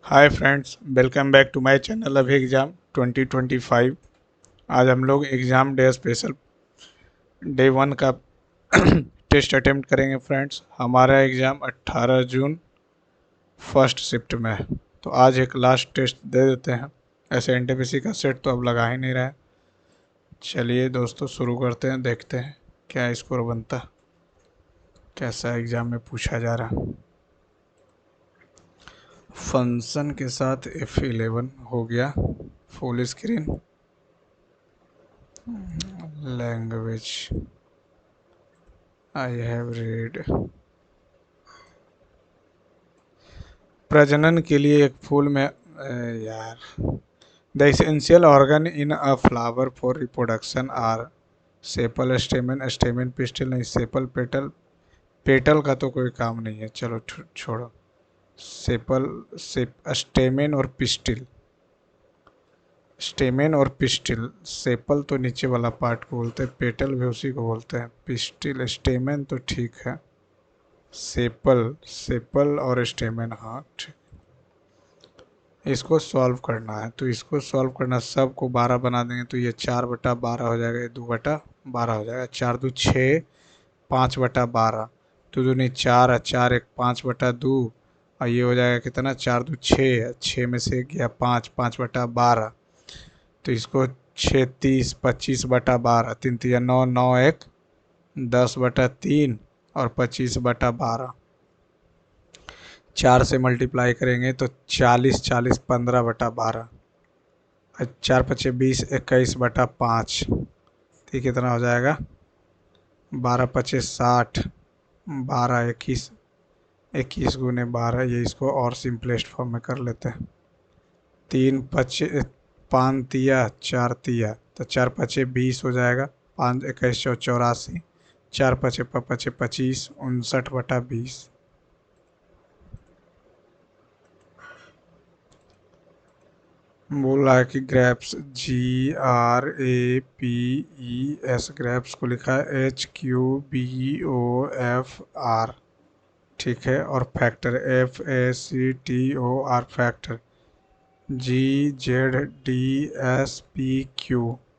Hi friends, welcome back to my channel अभी exam 2025। आज हम लोग एग्ज़ाम डे स्पेशल डे 1 का टेस्ट अटेम्प्ट करेंगे फ्रेंड्स। हमारा एग्ज़ाम 18 जून फर्स्ट शिफ्ट में है, तो आज एक लास्ट टेस्ट दे देते हैं। ऐसे एनटीपीसी का सेट तो अब लगा ही नहीं रहा है। चलिए दोस्तों, शुरू करते हैं, देखते हैं क्या स्कोर बनता, कैसा एग्ज़ाम में पूछा जा रहा। फंक्शन के साथ F11 हो गया full screen. Language I have read. प्रजनन के लिए एक फूल में यार, the essential organ in a flower for reproduction are sepal, stamen, stamen pistil नहीं, सेपल पेटल। पेटल का तो कोई काम नहीं है, चलो छोड़ो। सेपल, स्टेमेन और पिस्टिल। स्टेमेन और पिस्टिल। सेपल तो नीचे वाला पार्ट को बोलते हैं, पेटल भी उसी को बोलते हैं। पिस्टिल, स्टेमेन तो ठीक है। सेपल, सेपल और स्टेमेन, हाँ ठीक। इसको सॉल्व करना है, तो इसको सॉल्व करना, सबको 12 बना देंगे तो ये 4/12 हो जाएगा, ये 2/12 हो जाएगा। 4×2 = 6, 5/12, तो दूनी 4 है, 4 1 5/2, और ये हो जाएगा कितना, 4×2 = 6, 6 में से गया 5, 5/12, तो इसको 6 30, 25/12, 3 3 9, 9 1 10/3 और 25/12। 4 से मल्टीप्लाई करेंगे तो 40, 40 15/12, 4×5 = 20, 21/5, तो कितना हो जाएगा, 12×5 = 60, 12 21, 21 × 12, ये इसको और सिंपलेस्ट फॉर्म में कर लेते हैं। 3×5 = 5 तिया 4 तिया, तो 4×5 = 20 हो जाएगा, 5 21 84, 4×5 = 25, 59/20। बोल रहा है कि ग्रैप्स, GRAPES, ग्रैप्स को लिखा है HQBOFR, ठीक है। और फैक्टर FACTOR, फैक्टर GZDSPQ,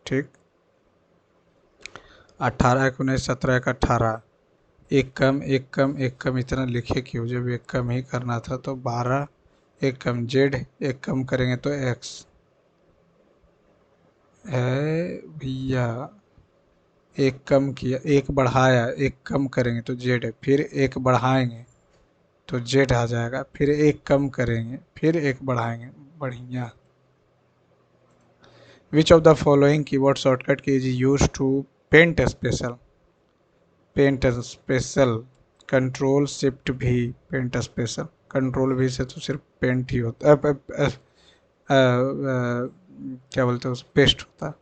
ठीक। 18 1 19 17 1 18, एक कम एक कम एक कम, इतना लिखे क्यों, जब एक कम ही करना था तो 12, एक कम जेड, एक कम करेंगे तो एक्स है भैया। एक कम किया, एक बढ़ाया, एक कम करेंगे तो जेड है, फिर एक बढ़ाएंगे तो जेड आ जाएगा, फिर एक कम करेंगे, फिर एक बढ़ाएंगे, बढ़िया। Which of the following keyboard shortcut key is use to paint special. Paint special, control shift भी, पेंट स्पेशल, कंट्रोल भी से तो सिर्फ पेंट ही होता है, क्या बोलते हैं उस, पेस्ट होता है।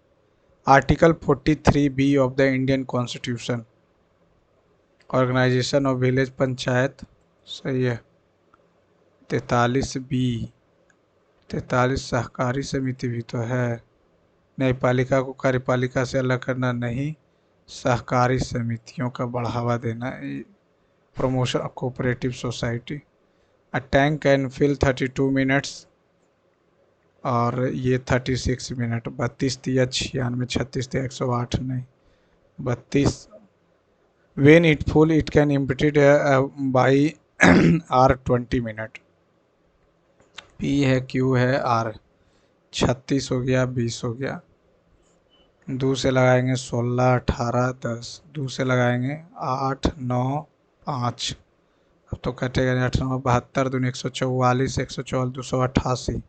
Article 43B of the Indian constitution, organization of village panchayat, सही है। 43B, 43 सहकारी समिति भी तो है। न्यायपालिका को कार्यपालिका से अलग करना नहीं, सहकारी समितियों का बढ़ावा देना, promotion of cooperative society. A tank can fill 32 minutes, और ये 36 मिनट। 32 तिया 96, 36 तिया 108 नहीं, 32। When it full it can emptied by R 20 minute. P है, क्यू है, आर। 36 हो गया, 20 हो गया, 2 से लगाएंगे 16, 18 10, 2 से लगाएंगे 8 9 5, अब तो कटेगा नहीं, 8 9 72, दूनी 144, 144 288,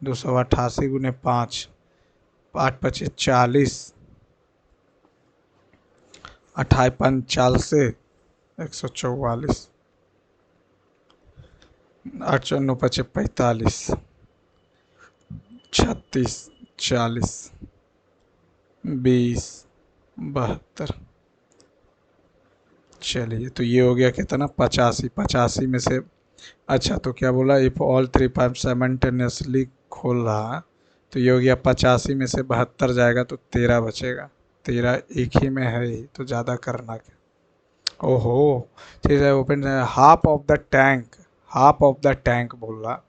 288 गुने 5, 8 25 40, 28 45, 144, 8 4 9 5 45, 36 40 20 72। चलिए, तो ये हो गया कितना, 85। 85 में से, अच्छा तो क्या बोला, इफ़ ऑल 3 पाइप साइमल्टेनियसली खोल रहा है, तो ये हो गया 85 में से 72 जाएगा तो 13 बचेगा। 13 एक ही में है ही, तो ज़्यादा करना क्या। ओहो, ठीक है, open half of the tank, half of the tank बोल रहा,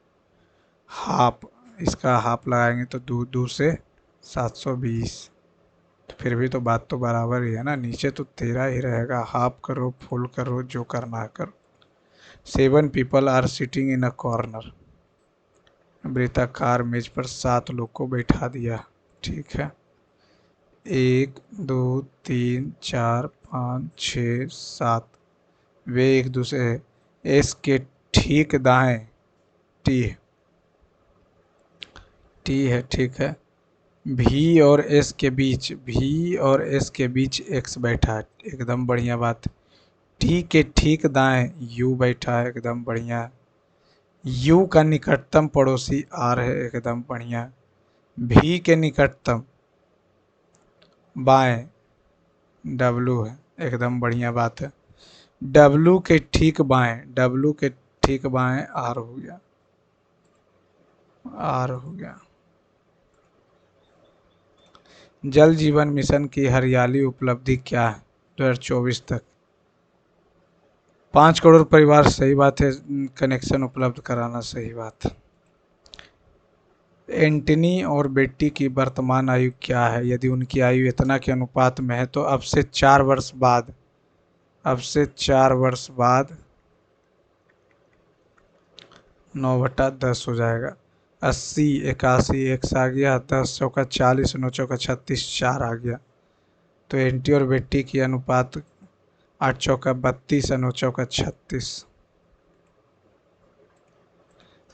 हाफ, इसका हाफ लगाएंगे तो दूर दूर से 720। तो फिर भी तो बात तो बराबर ही है ना, नीचे तो 13 ही रहेगा। हाफ करो फुल करो जो करना है करो। 7 people are sitting in a corner. वृत्ताकार मेज पर 7 लोग को बैठा दिया। ठीक है, 1 2 3 4 5 6 7। वे एक दूसरे, एस के ठीक दाएं, टी टी है ठीक है। भी और एस के बीच, भी और एस के बीच एक्स बैठा है, एकदम बढ़िया बात। टी के ठीक दाएं यू बैठा है, एकदम बढ़िया। यू का निकटतम पड़ोसी आर है, एकदम बढ़िया। भी के निकटतम बाएं डब्लू है, एकदम बढ़िया बात है। डब्लू के ठीक बाएं, डब्लू के ठीक बाएं आर हो गया, आर हो गया। जल जीवन मिशन की हरियाली उपलब्धि क्या है 2024 तक? 5 करोड़ परिवार, सही बात है। कनेक्शन उपलब्ध कराना, सही बात। एंटनी और बेट्टी की वर्तमान आयु क्या है? यदि उनकी आयु इतना के अनुपात में है तो अब से 4 वर्ष बाद, अब से 4 वर्ष बाद 9/10 हो जाएगा। 80 81 एक्स आ गया, 10 चौका 40, 9 चौका 36, 4 आ गया। तो एंटी और बेट्टी की अनुपात 8 चौका 32, 9 चौका 36।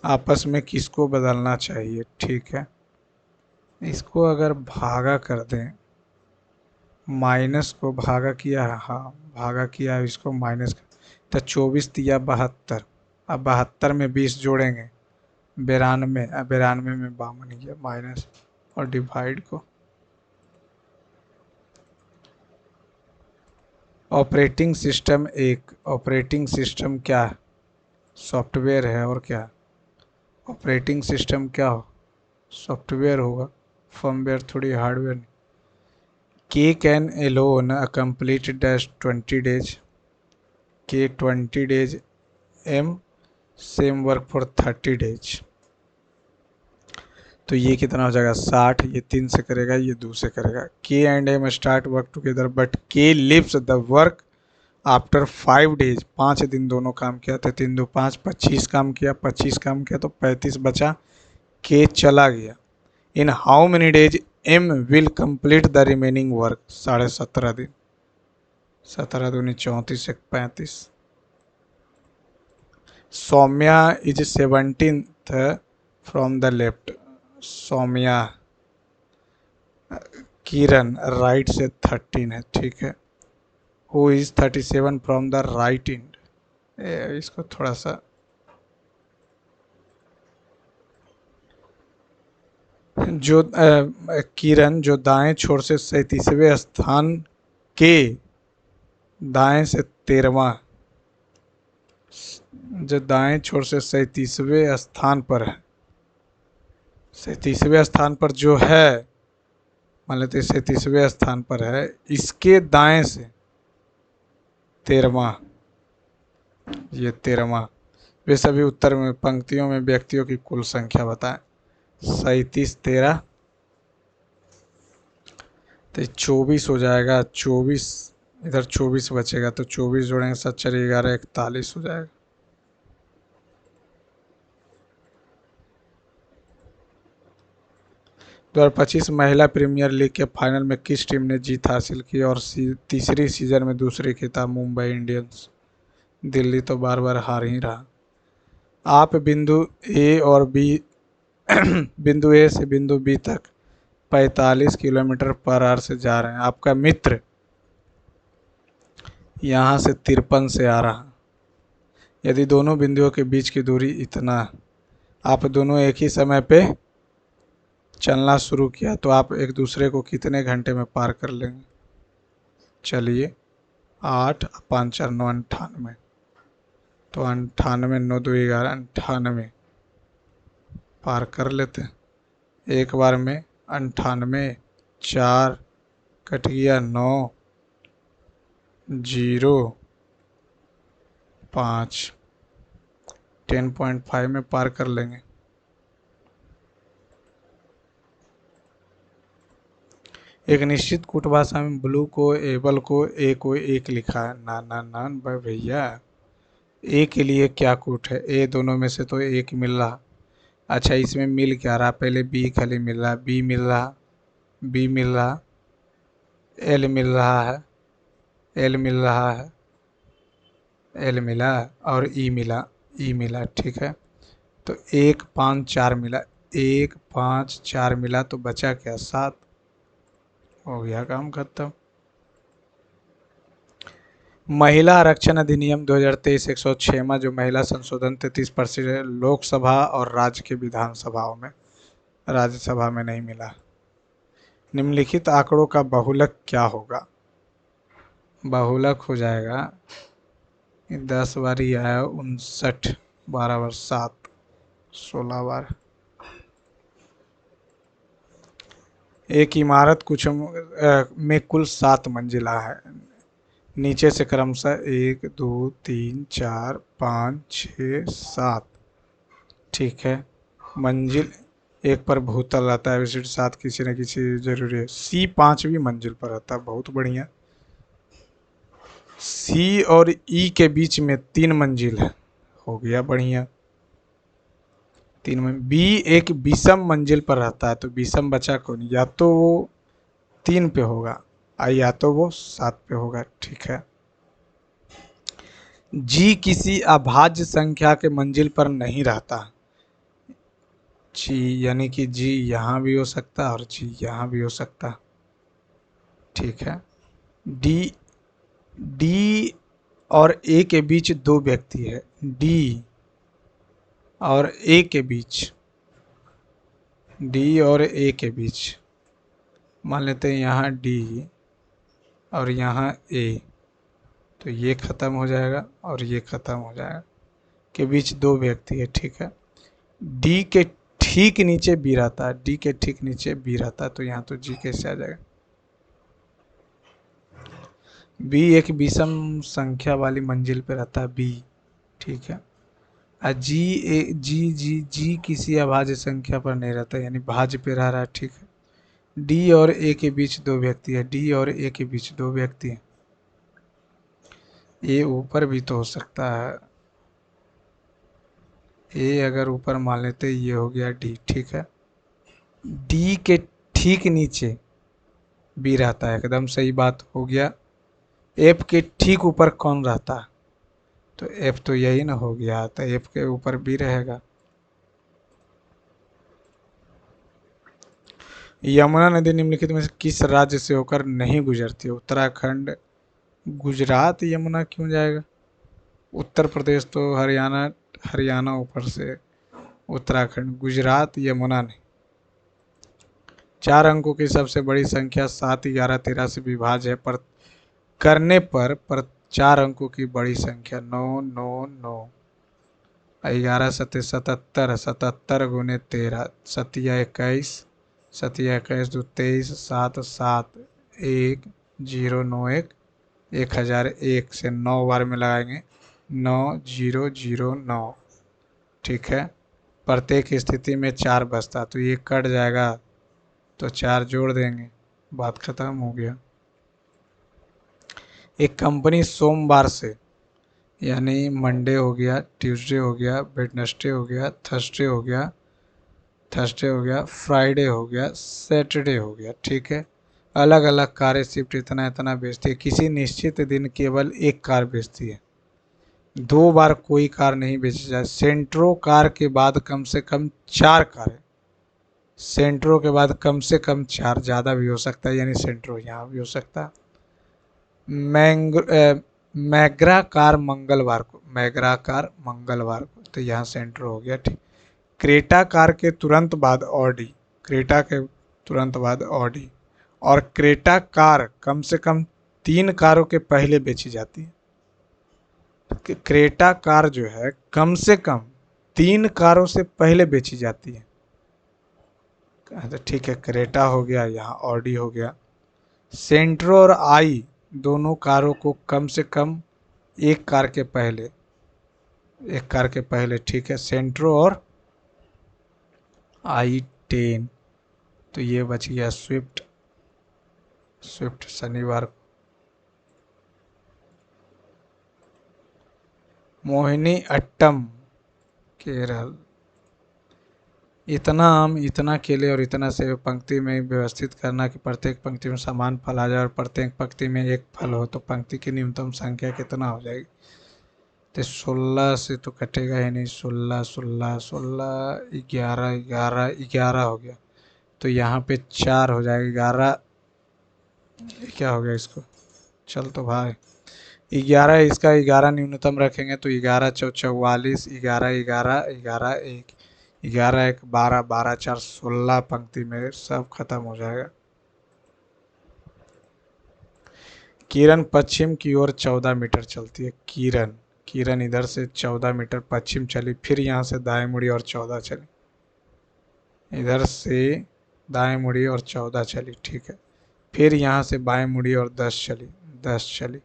आपस में किसको बदलना चाहिए? ठीक है, इसको अगर भागा कर दें, माइनस को भागा किया है, हाँ भागा किया है, इसको माइनस कर तो 24 दिया 72। अब 72 में 20 जोड़ेंगे 92, 92 में 52 गया माइनस, और डिवाइड को। ऑपरेटिंग सिस्टम एक, ऑपरेटिंग सिस्टम क्या है? सॉफ्टवेयर है, और क्या? ऑपरेटिंग सिस्टम क्या हो? सॉफ्टवेयर होगा, फर्मवेयर थोड़ी hardware. K can alone a complete dash 20 days, K 20 days, M same work for 30 days। तो ये कितना हो जाएगा 60, ये 3 से करेगा, ये 2 से करेगा। K and M start work together but K leaves the work after 5 days। 5 दिन दोनों काम किया तो 3 2 5, 25 काम किया, 25 काम किया तो 35 बचा, के चला गया। In how many days M will complete the remaining work? 17.5 दिन। 17 दूनी 34, 35। Saumya is 17th from the left. Saumya, Kiran right से 13 है, ठीक है। Who is 37 from the right end? इसको थोड़ा सा, जो किरण जो दाएं छोर से 37वें स्थान के दाएं से 13वां, जो दाएं छोर से 37वें स्थान पर है, 37वें स्थान पर जो है, मान लेते 37वें स्थान पर है, इसके दाएं से 13वां, ये 13वां। वे सभी उत्तर में पंक्तियों में व्यक्तियों की कुल संख्या बताएं। 37 13 तो 24 हो जाएगा, 24 इधर 24 बचेगा तो 24 जोड़ेंगे 7 4 11 41 हो जाएगा। 2025 महिला प्रीमियर लीग के फाइनल में किस टीम ने जीत हासिल की और तीसरी सीजन में दूसरी खिताब? मुंबई इंडियंस। दिल्ली तो बार बार हार ही रहा। आप बिंदु ए और बी बिंदु ए से बिंदु बी तक 45 किलोमीटर पर आवर से जा रहे हैं। आपका मित्र यहाँ से 53 से आ रहा। यदि दोनों बिंदुओं के बीच की दूरी इतना, आप दोनों एक ही समय पे चलना शुरू किया तो आप एक दूसरे को कितने घंटे में पार कर लेंगे? चलिए, 8 5 4 9 98, तो 98 9 2 11 98 पार कर लेते हैं एक बार में। 98, 4 कट गया, 9 0 5, 10.5 में पार कर लेंगे। एक निश्चित कूट भाषा में ब्लू को एबल को एक लिखा है। ना ना ना भैया, ए के लिए क्या कूट है? ए दोनों में से तो एक मिल रहा। अच्छा, इसमें मिल क्या रहा? पहले बी खाली मिल रहा, बी मिल रहा, बी मिल रहा, एल मिल रहा है, एल मिल रहा है, एल मिला और ई मिला, ई मिला। ठीक है, तो 1 5 4 मिला, 1 5 4 मिला तो बचा क्या? 7। हो गया काम खत्म। महिला आरक्षण अधिनियम 2023 106 जो महिला संशोधन 33% लोकसभा और राज्य के विधानसभाओं में, राज्यसभा में नहीं मिला। निम्नलिखित आंकड़ों का बहुलक क्या होगा? बहुलक हो जाएगा 10 बार ही आया 59, 12 बार 7, 16 बार। एक इमारत में कुल 7 मंजिला है। नीचे से क्रमशः 1 2 3 4 5 6 7। ठीक है, मंजिल एक पर भूतल रहता है, विशिष्ट 7 किसी न किसी जरूरी है। सी 5वीं मंजिल पर रहता है, बहुत बढ़िया। सी और ई के बीच में 3 मंजिल है, हो गया बढ़िया। 3 में बी एक विषम मंजिल पर रहता है, तो विषम बचा कौन? या तो वो 3 पे होगा या तो वो 7 पे होगा। ठीक है, जी किसी अभाज्य संख्या के मंजिल पर नहीं रहता। जी यानी कि जी यहाँ भी हो सकता है और जी यहाँ भी हो सकता है। ठीक है, डी डी और ए के बीच 2 व्यक्ति है। डी और ए के बीच, डी और ए के बीच मान लेते हैं यहाँ डी और यहाँ ए, तो ये ख़त्म हो जाएगा और ये ख़त्म हो जाएगा, के बीच 2 व्यक्ति है। ठीक है, डी के ठीक नीचे बी रहता है, डी के ठीक नीचे बी रहता है, तो यहाँ तो जी कैसे आ जाएगा? बी एक विषम संख्या वाली मंजिल पे रहता है बी। ठीक है, जी किसी अभाज्य संख्या पर नहीं रहता, यानी भाज्य पे रह रहा है। ठीक है, डी और ए के बीच 2 व्यक्ति है, डी और ए के बीच 2 व्यक्ति हैं। ए ऊपर भी तो हो सकता है, ए अगर ऊपर मान लेते ये हो गया डी। ठीक है, डी के ठीक नीचे बी रहता है, एकदम सही बात हो गया। एफ के ठीक ऊपर कौन रहता है? तो एफ तो यही ना हो गया, तो एफ के ऊपर बी रहेगा। यमुना नदी निम्नलिखित में से किस राज्य से होकर नहीं गुजरती? उत्तराखंड, गुजरात यमुना क्यों जाएगा? उत्तर प्रदेश तो हरियाणा, हरियाणा ऊपर से, उत्तराखंड, गुजरात यमुना नहीं। 4 अंकों की सबसे बड़ी संख्या 7 11 13 से विभाज्य है, पर करने पर 4 अंकों की बड़ी संख्या 9 9 9। 11 सत्य 77, 77 गुने 13, 7 21, 7 21 2 23, 7 7 1 0 9 1, 1001 से 9 बार में लगाएंगे 9 0 0 9। ठीक है, प्रत्येक स्थिति में 4 बचता, तो ये कट जाएगा, तो 4 जोड़ देंगे, बात खत्म हो गया। एक कंपनी सोमवार से, यानी मंडे हो गया, ट्यूसडे हो गया, वेडनेसडे हो गया, थर्सडे हो गया, फ्राइडे हो गया, सैटरडे हो गया। ठीक है, अलग अलग कारें शिफ्ट इतना इतना बेचती है। किसी निश्चित दिन केवल एक कार बेचती है, 2 बार कोई कार नहीं बेची जाए। सेंट्रो कार के बाद कम से कम 4 कारें, सेंट्रो के बाद कम से कम 4, ज़्यादा भी हो सकता है, यानी सेंट्रो यहाँ भी हो सकता है। मैग्रा कार मंगलवार को, मैग्रा कार मंगलवार को, तो यहाँ सेंट्रो हो गया। ठीक, क्रेटा कार के तुरंत बाद ऑडी, क्रेटा के तुरंत बाद ऑडी, और क्रेटा कार कम से कम 3 कारों के पहले बेची जाती है। क्रेटा कार जो है कम से कम 3 कारों से पहले बेची जाती है। तो ठीक है, क्रेटा हो गया, यहाँ ऑडी हो गया। सेंट्रो और आई दोनों कारों को कम से कम एक कार के पहले, एक कार के पहले। ठीक है, सेंट्रो और आई 10, तो ये बच गया स्विफ्ट। स्विफ्ट शनिवार को। मोहिनी अट्टम केरल। इतना आम, इतना केले और इतना सेब पंक्ति में व्यवस्थित करना कि प्रत्येक पंक्ति में समान फल आ जाए और प्रत्येक पंक्ति में एक फल हो, तो पंक्ति की न्यूनतम संख्या कितना हो जाएगी? तो 16 से तो कटेगा ही नहीं। 16 16 16 11 11 11 हो गया, तो यहाँ पे 4 हो जाएगा। 11 क्या हो गया इसको? चल तो भाई 11, इसका 11 न्यूनतम रखेंगे तो 11 चौ 44, 11 11 11 1, 11 1 12, 12 4 16 पंक्ति में सब खत्म हो जाएगा। किरण पश्चिम की ओर 14 मीटर चलती है। किरण किरण इधर से 14 मीटर पश्चिम चली, फिर यहाँ से दाएं मुड़ी और 14 चली। इधर से दाएं मुड़ी और 14 चली, ठीक है। फिर यहाँ से बाएं मुड़ी और 10 चली, 10 चली।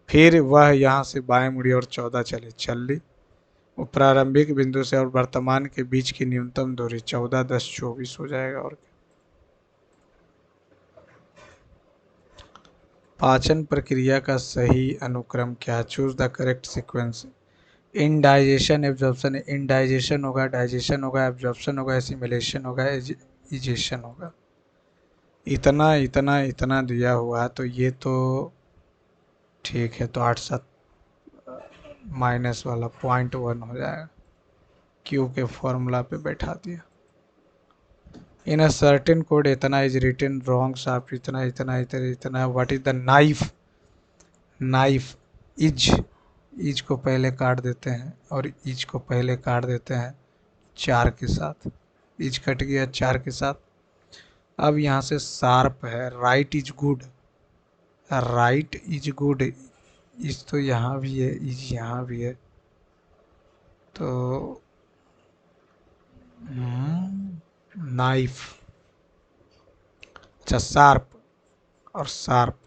फिर वह यहाँ से बाएं मुड़ी और 14 चली, चल ली। वो प्रारंभिक बिंदु से और वर्तमान के बीच की न्यूनतम दूरी 14 10 24 हो जाएगा। और पाचन प्रक्रिया का सही अनुक्रम क्या? Choose the correct sequence. Indigestion, absorption. Indigestion होगा, डाइजेशन होगा, एब्जॉर्प्शन होगा, एसिमिलेशन होगा, इजेशन होगा। इतना इतना इतना दिया हुआ है, तो ये तो ठीक है। तो 8 7 माइनस वाला 0.1 हो जाएगा। क्यू के फॉर्मूला पे बैठा दिया। इन अ सर्टेन कोड इतना इज रिटन रॉन्ग शार्प, इतना इतना इतना इतना। What is the knife? Knife is को पहले काट देते हैं और इज को पहले काट देते हैं 4 के साथ। इज कट गया 4 के साथ। अब यहाँ से शार्प है। Right is good, right is good. Is तो यहाँ भी है, इज यहाँ भी है, तो नाइफ। अच्छा, शार्प और शार्प,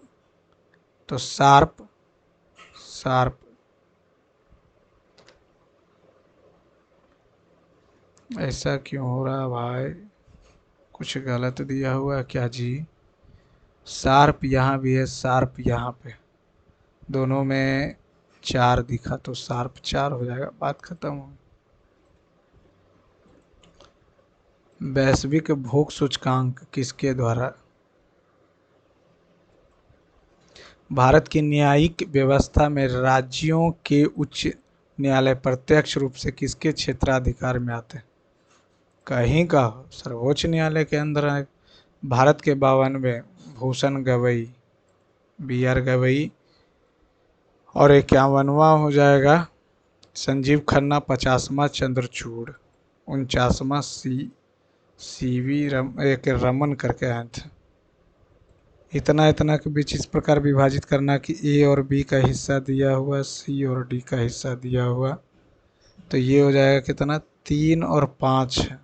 तो शार्प शार्प। ऐसा क्यों हो रहा है भाई? कुछ गलत दिया हुआ है क्या जी? शार्प यहाँ भी है, शार्प यहाँ पे, दोनों में 4 दिखा तो शार्प 4 हो जाएगा। बात खत्म हो। वैश्विक भोग सूचकांक किसके द्वारा? भारत की न्यायिक व्यवस्था में राज्यों के उच्च न्यायालय प्रत्यक्ष रूप से किसके क्षेत्राधिकार में आते हैं? कहीं का सर्वोच्च न्यायालय के अंदर है। भारत के 52वें भूषण गवई, बी आर गवई। और 51वां हो जाएगा संजीव खन्ना। 50वां चंद्रचूड़। 49वां एक रमन करके आए थे। इतना इतना के बीच इस प्रकार विभाजित करना कि ए और बी का हिस्सा दिया हुआ, सी और डी का हिस्सा दिया हुआ, तो ये हो जाएगा कितना? 3 और 5 है,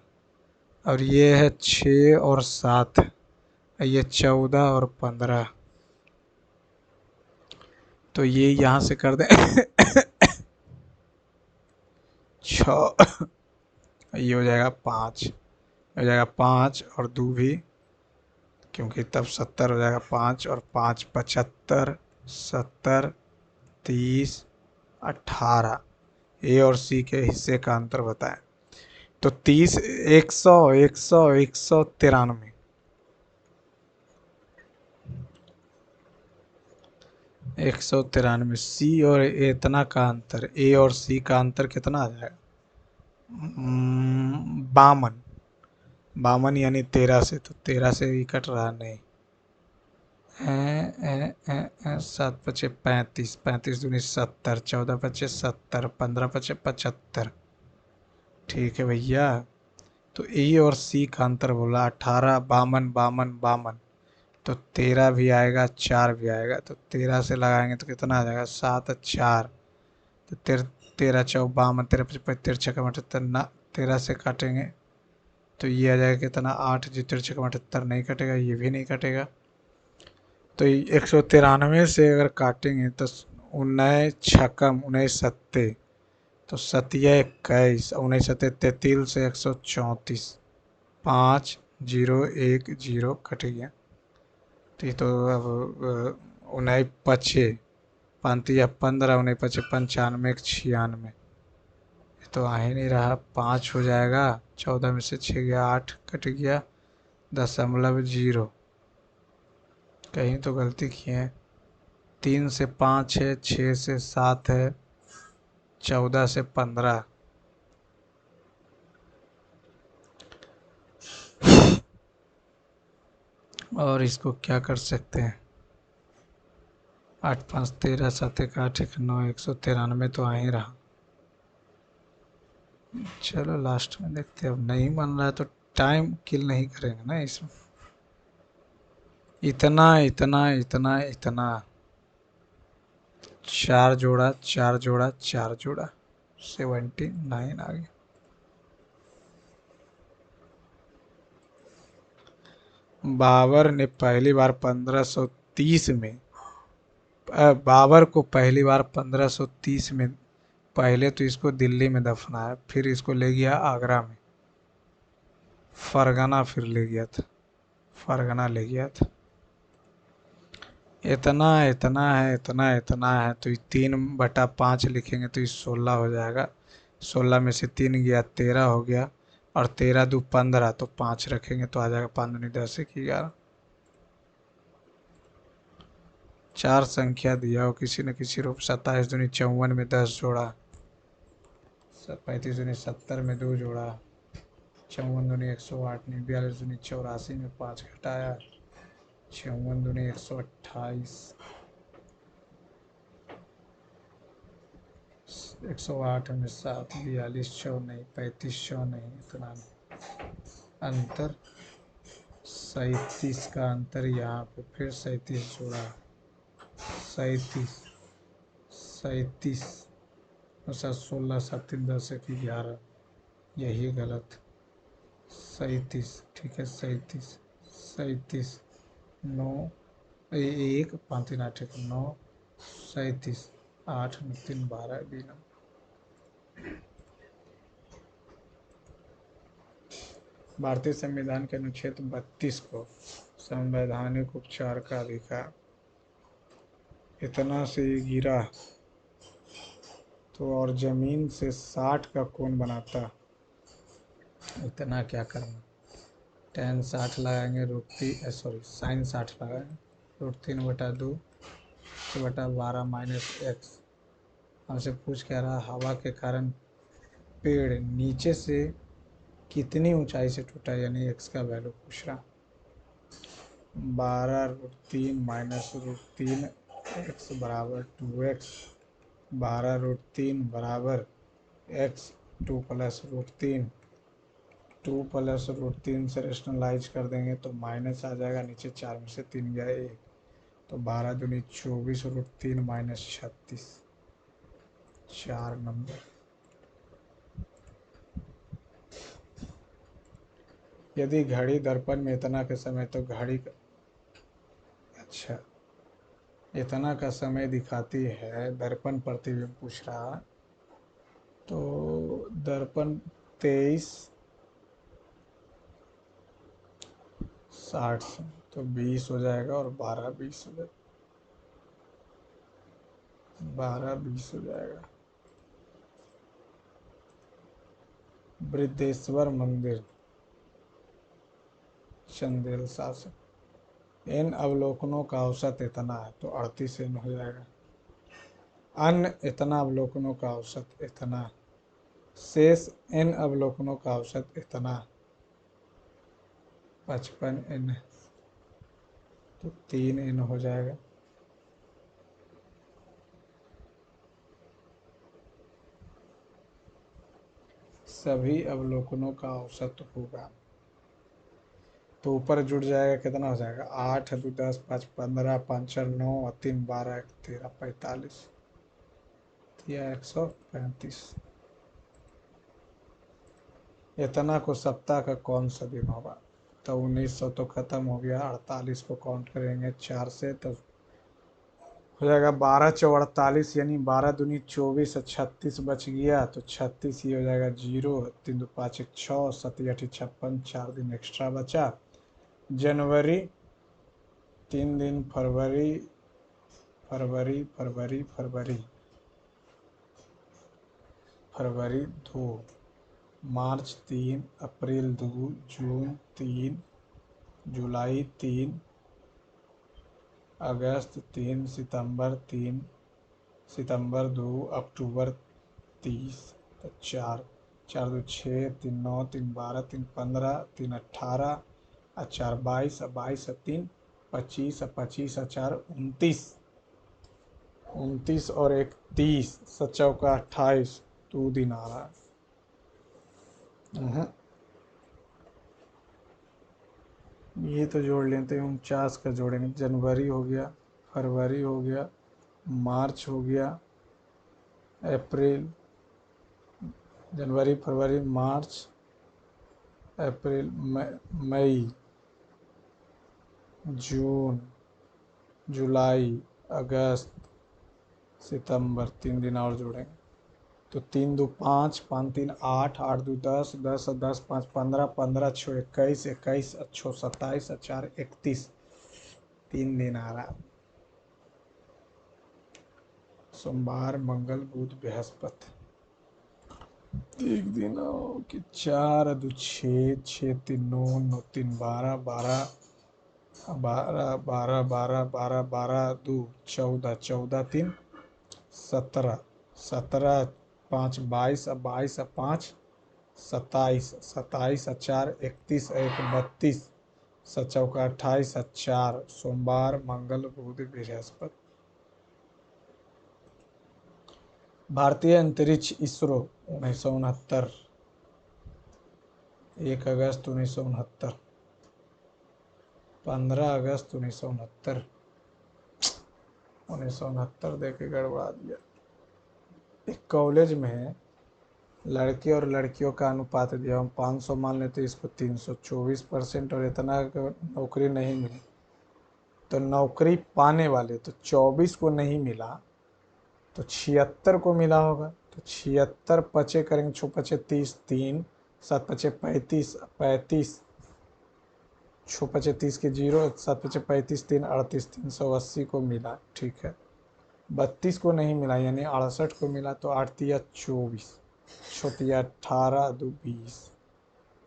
और ये है 6 और 7, ये 14 और 15। तो ये यहाँ से कर दें 6, ये हो जाएगा 5, हो जाएगा 5 और 2 भी, क्योंकि तब 70 हो जाएगा। 5 और 5 75, 70 30 18। ए और सी के हिस्से का अंतर बताएं। तो 30 100 100 193। 193। सी और ए इतना का अंतर, ए और सी का अंतर कितना आ जाएगा? 52। 52 यानी 13 से, तो 13 से ही कट रहा नहीं। 7 पचे 35, 35 दूनी 70, 14 पचे 70, 15 पचे 75। ठीक है भैया। तो ए और सी का अंतर बोला 18, 52 52 52, तो 13 भी आएगा, 4 भी आएगा, तो 13 से लगाएंगे तो कितना आ जाएगा? 7 4, तो 13 4 52, 13 55 13 6 78 ना, 13 से काटेंगे तो ये आ जाएगा कितना? 8 जी 13 6 78 नहीं कटेगा, ये भी नहीं कटेगा। तो 193 से अगर काटेंगे तो 19 छक्कम 19 सत्ते, तो 7 21, 19 सत्ते 33 से 134, 5 0 1 0 कट गया। तो ये तो अब 19 5 15 19 95 एक 96, ये तो आ ही नहीं रहा। 5 हो जाएगा, 14 में से 6 गया, 8 कट गया, 0.0। कहीं तो गलती किए हैं। 3 से 5 है, 6 से 7 है, 14 से 15। और इसको क्या कर सकते हैं? 8 5 13, 7 1 8 1 9, 193 तो आ ही रहा। चलो लास्ट में देखते हैं। अब नहीं बन रहा है तो टाइम किल नहीं करेंगे ना इसमें। इतना इतना इतना इतना, 4 जोड़ा 4 जोड़ा 4 जोड़ा, 79 आ गया। बाबर ने पहली बार 1530 में, बाबर को पहली बार 1530 में, पहले तो इसको दिल्ली में दफनाया, फिर इसको ले गया आगरा में, फरगना फिर ले गया था, फरगना ले गया था। इतना इतना है, इतना इतना है, तो ये 3/5 लिखेंगे तो ये 16 हो जाएगा। 16 में से 3 गया, 13 हो गया, और 13 दू 15, तो 5 रखेंगे तो आ जाएगा 5 दूनी 10 1 11। 4 संख्या दिया हो किसी न किसी रूप। 27 दूनी 54 में 10 जोड़ा, 35 दूनी 70 में 2 जोड़ा, 54 दूनी 108 नहीं, 42 दूनी 84 में 5 घटाया, 56 दूनी 128, 108 में 7, 42 100 नहीं, 35 100 नहीं, इतना नहीं। अंतर 37 का अंतर यहाँ पे फिर 37 जोड़ा, 37 37 16 7 3 10 1 11, यही गलत। 37 ठीक है, 37 37 9 1 5 3 8 1 9, 37 8 9 3 12 2 9। भारतीय संविधान के अनुच्छेद 32 को संवैधानिक उपचार का अधिकार, इतना से ये गिरा तो, और जमीन से 60 का कोण बनाता, इतना क्या करना। tan 60 लगाएंगे, सॉरी sin 60 लगाएंगे, √3/2 बटा 12 माइनस एक्स। हमसे पूछ कह रहा हवा के कारण पेड़ नीचे से कितनी ऊंचाई से टूटा, यानी एक्स का वैल्यू पूछ रहा। 12√3 माइनस √3 एक्स बराबर 2x, 12√3 बराबर एक्स, 2 प्लस √3, 2 प्लस √3 से रेशनलाइज कर देंगे तो माइनस आ जाएगा, नीचे 4 में से 3 गया 1, तो 12 दूनी 24 √3 माइनस 36, 4 नंबर। यदि घड़ी दर्पण में इतना के समय तो घड़ी का, अच्छा, इतना का समय दिखाती है, दर्पण प्रतिबिंब पूछ रहा, तो दर्पण 23 60 से तो 20 हो जाएगा, और 12 20 हो जाएगा, 12 20 हो जाएगा। बृहदेश्वर मंदिर, चंदेल शासक। इन अवलोकनों का औसत इतना है तो 38 n हो जाएगा। अन्य इतना अवलोकनों का औसत इतना, शेष n अवलोकनों का औसत इतना, 55 n, तो 3 n हो जाएगा। सभी अवलोकनों का औसत होगा, तो ऊपर जुड़ जाएगा, कितना हो जाएगा, 8 2 10 5 15 5 4 9 और 3 12 1 13 45 या 135। इतना को सप्ताह का कौन सा दिन होगा, तो 1900 तो खत्म हो गया, 48 को काउंट करेंगे 4 से तो हो जाएगा 12 4 48, यानी 12 दूनी 24 और 36 बच गया, तो 36 ये हो जाएगा 0, 3 2 5 1 6, 7 8 56, 4 दिन एक्स्ट्रा बचा। जनवरी 3 दिन फरवरी फरवरी फरवरी फरवरी फरवरी 2, मार्च 3, अप्रैल 2, जून 3, जुलाई 3, अगस्त 3, सितंबर 3, सितंबर 2, अक्टूबर 30, तो 4, 4 2 6, 3 9, 3 12, 3 15, 3 18, 4 22, 22 3 25, 25 4 29, 29 और 31, 7 28, 2 दिन आ रहा है। ये तो जोड़ लेते हैं, 49 का जोड़ेंगे। जनवरी हो गया, फरवरी हो गया, मार्च हो गया, अप्रैल, जनवरी फरवरी मार्च अप्रैल मई, जून, जुलाई, अगस्त, सितंबर, 3 दिन और जोड़ेंगे तो 3 2 5, 5 3 8, 8 2 10, 10 10 5 15, 15 6 21, 21 6 27, 4 31, 3 दिन आ रहा। सोमवार, मंगल, बुध, बृहस्पति, एक दिन आओ कि 4 2 6, 6 3 9, 9 3 12, 12 12 12 12 12 12 2 14, 14 3 17, 17 5 22, 22 5 27, 27 4 31, 1 32, 7 28, 4, सोमवार, मंगल, बुध, बृहस्पति। भारतीय अंतरिक्ष इसरो 1969, 1 अगस्त 1969, 15 अगस्त 1969, 1969 दे के गड़बड़ा दिया। एक कॉलेज में लड़के और लड़कियों का अनुपात दिया, हम 500 मान लेते, इसको 324%, और इतना नौकरी नहीं मिली, तो नौकरी पाने वाले तो 24 को नहीं मिला तो 76 को मिला होगा। तो 76 पचे करेंगे, 6 पचे 30, 3 7 पचे 35, 35 6 पचे 30 के 0, 7 पचे 35, 3 38, 380 को मिला। ठीक है, 32 को नहीं मिला यानी 68 को मिला, तो 8 तिया 24, 6 तिया 18, 2 20,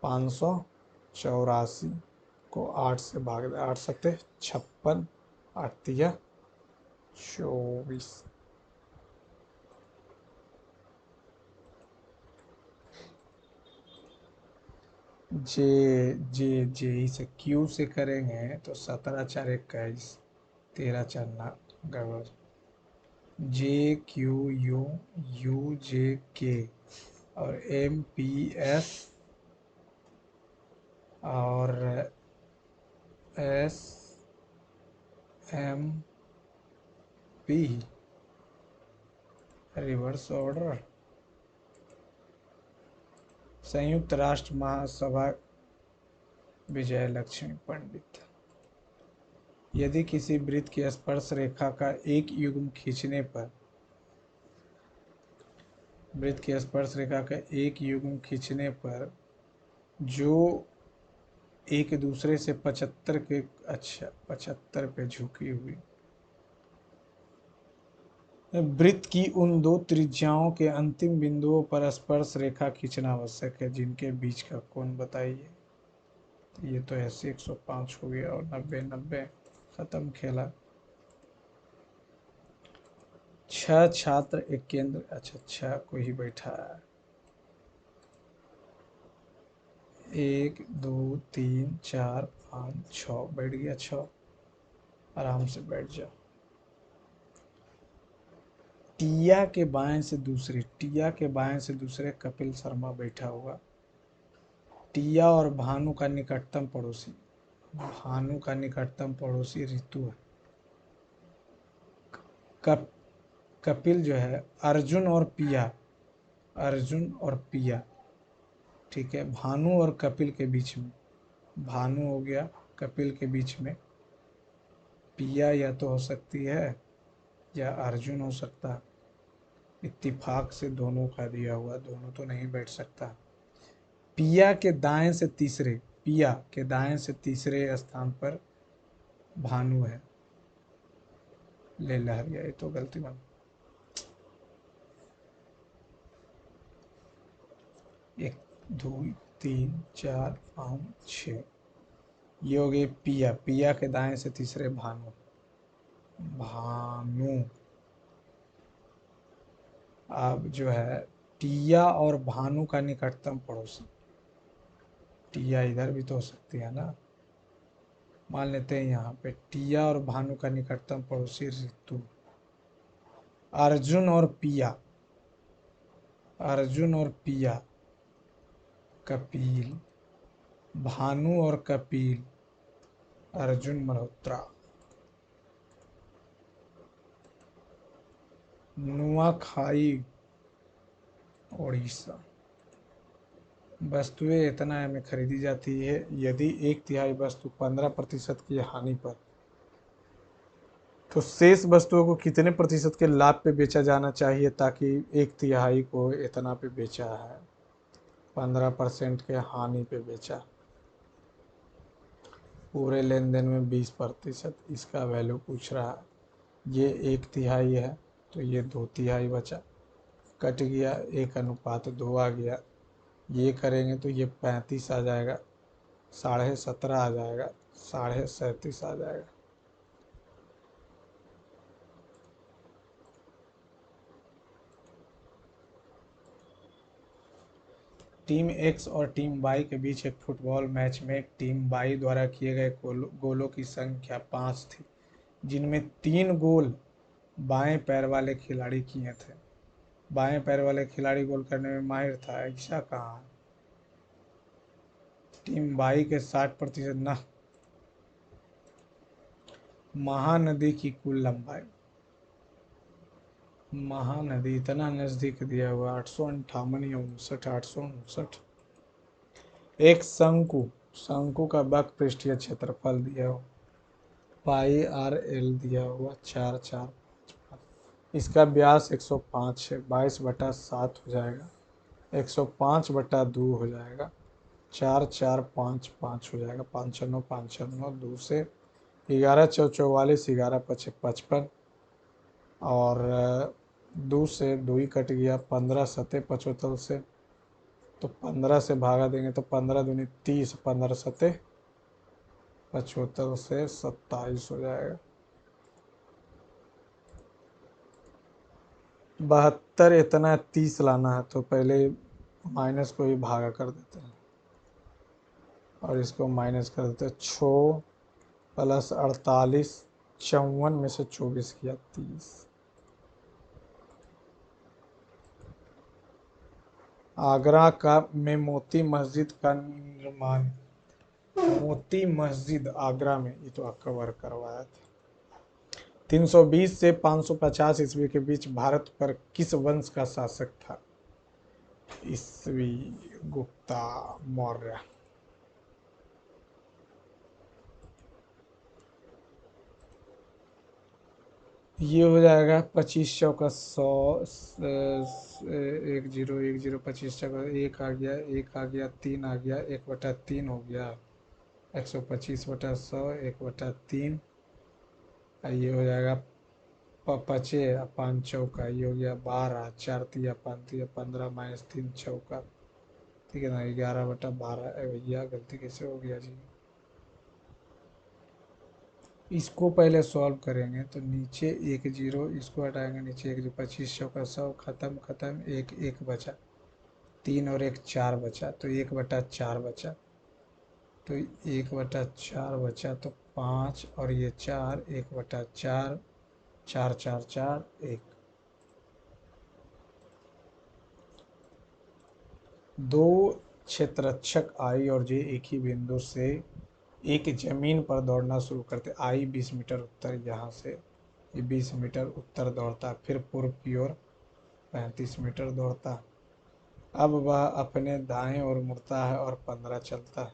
584 को 8 से भाग दे, 8 सत्ते 56, 8 तिया 24। जे जे जे से क्यू से करेंगे तो 17 4 21, 13 4 गड़बड़, J Q U, U J K, और एम पी एस, और S M P, reverse order. संयुक्त राष्ट्र महासभा, विजय लक्ष्मी पंडित। यदि किसी वृत्त की स्पर्श रेखा का एक युग्म खींचने पर, वृत्त की स्पर्श रेखा का एक युग्म खींचने पर जो एक दूसरे से 75 के, अच्छा 75 पे झुकी हुई वृत्त की उन दो त्रिज्याओं के अंतिम बिंदुओं पर स्पर्श रेखा खींचना आवश्यक है जिनके बीच का कोण बताइए। तो ये तो ऐसे 105 हो गया, और 90 90, खत्म खेला। 6 छात्र एक केंद्र, अच्छा 6 को ही बैठा है, 1 2 3 4 5 6 बैठ गया, 6 आराम से बैठ जाओ। टिया के बाएं से दूसरे, टिया के बाएं से दूसरे कपिल शर्मा बैठा हुआ। टिया और भानु का निकटतम पड़ोसी, भानु का निकटतम पड़ोसी ऋतु है। कप कपिल जो है, अर्जुन और पिया, अर्जुन और पिया, ठीक है, भानु और कपिल के बीच में, भानु हो गया कपिल के बीच में, पिया या तो हो सकती है या अर्जुन हो सकता है। इत्तिफाक से दोनों का दिया हुआ, दोनों तो नहीं बैठ सकता। पिया के दाएं से तीसरे, पिया के दाएं से तीसरे स्थान पर भानु है, ले लहरिया, ये तो गलती बन। 1 2 3 4 5 6, ये हो गई पिया, पिया के दाएं से तीसरे भानु, भानु। अब जो है टिया और भानु का निकटतम पड़ोसी, टिया इधर भी तो हो सकती है ना, मान लेते हैं यहाँ पे टिया और भानु का निकटतम पड़ोसी ऋतु। अर्जुन और पिया, अर्जुन और पिया, कपिल, भानु और कपिल, अर्जुन मल्होत्रा। नुआखाई, उड़ीसा। वस्तुएं इतना में खरीदी जाती है यदि 1/3 वस्तु 15% की हानि पर, तो शेष वस्तुओं को कितने प्रतिशत के लाभ पे बेचा जाना चाहिए ताकि 1/3 को इतना पे बेचा है, 15% के हानि पे बेचा, पूरे लेन देन में 20%, इसका वैल्यू पूछ रहा है। ये 1/3 है तो ये 2/3 बचा, कट गया, 1:2 आ गया, ये करेंगे तो ये 35 आ जाएगा, 17.5 आ जाएगा, 37.5 आ जाएगा। टीम एक्स और टीम वाई के बीच एक फुटबॉल मैच में टीम वाई द्वारा किए गए गोलों की संख्या 5 थी, जिनमें 3 गोल बाएं पैर वाले खिलाड़ी किए थे। बाएं पैर वाले खिलाड़ी गोल करने में माहिर था, ऐसा कहाँ? टीम वाई के 60% न। महानदी की कुल लंबाई, महानदी इतना नजदीक दिया हुआ 858 या 59, 859। एक शंकु, शंकु का वक्र पृष्ठीय क्षेत्रफल दिया हुआ, पाई आर एल दिया हुआ 4,4,5, इसका व्यास 105 है, 22/7 हो जाएगा, 105/2 हो जाएगा, 4,4,5,5 हो जाएगा, 5,9,5,9, 2 से 11,44, 11,55, और 2 से 2 ही कट गया, 15,7,75 से, तो 15 से भागा देंगे तो 15 दूनी 30, 15,7,75 से 27 हो जाएगा। 72 इतना 30 लाना है तो पहले माइनस को ही भागा कर देते हैं और इसको माइनस कर देते हैं। 6 + 48, 54 में से 24 किया 30। आगरा का में मोती मस्जिद का निर्माण, मोती मस्जिद आगरा में, ये तो कवर करवाया था। 320 से 550 ईस्वी के बीच भारत पर किस वंश का शासक था? ईस्वी गुप्ता मौर्य। ये हो जाएगा 25 चौका 100, 1010, 25 चौका 1 आ गया, 1 आ गया, 3 आ गया, 1/3 हो गया, 125/100, 1/3, ये हो जाएगा 5 5 चौका, ये हो गया 12, 4 तिया 5 तिया 15, -3 चौका, ठीक है ना, 11/12। भैया गलती कैसे हो गया जी? इसको पहले सॉल्व करेंगे तो नीचे 1 0, इसको हटाएंगे, नीचे 1 0, 25 चौका 100, खत्म खत्म, 1 1 बचा, 3 और 1 4 बचा, तो 1/4 बचा, तो 1/4 बचा, तो 5 और ये 4, 1/4, 4 4 4 1। 2 क्षेत्ररक्षक आई और जे एक ही बिंदु से एक जमीन पर दौड़ना शुरू करते। आई 20 मीटर उत्तर, यहाँ से ये 20 मीटर उत्तर दौड़ता, फिर पूर्व की ओर 35 मीटर दौड़ता। अब वह अपने दाएं ओर मुड़ता है और 15 चलता है,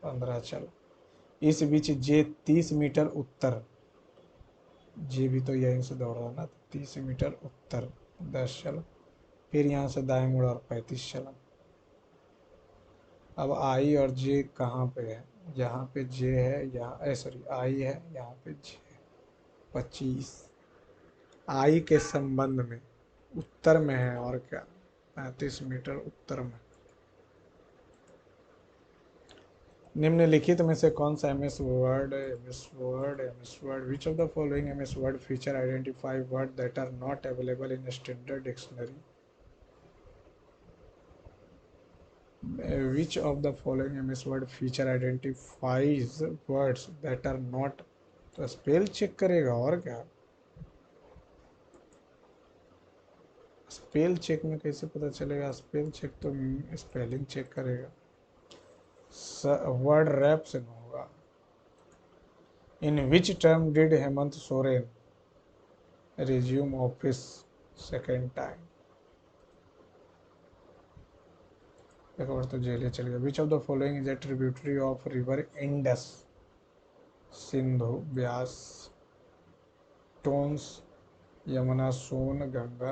15 चल। इस बीच जे 30 मीटर उत्तर, जे भी तो यहीं से दौड़ रहा ना, 30 मीटर उत्तर 10 चल, फिर यहाँ से दाएं मुड़ा और 35 चला। अब आई और जे कहाँ पे है? यहाँ पे जे है, यहाँ सॉरी आई है, यहाँ पे जे 25 आई के संबंध में उत्तर में है, और क्या 35 मीटर उत्तर में। निम्नलिखित में से कौन सा MS Word which of the following MS Word feature identify word that are not available in standard dictionary. Which of the following MS Word feature identifies words that are not, तो spell check करेगा और क्या। Spell check में कैसे पता चलेगा, spell check तो spelling check करेगा, वर्ड रैप से नहीं होगा। In which term did Hemant Soren resume office second time. एक बार तो जेल चल गया। Which of the following is a tributary of river Indus. Sindhu, Beas, Tons, Yamuna, Son, Ganga,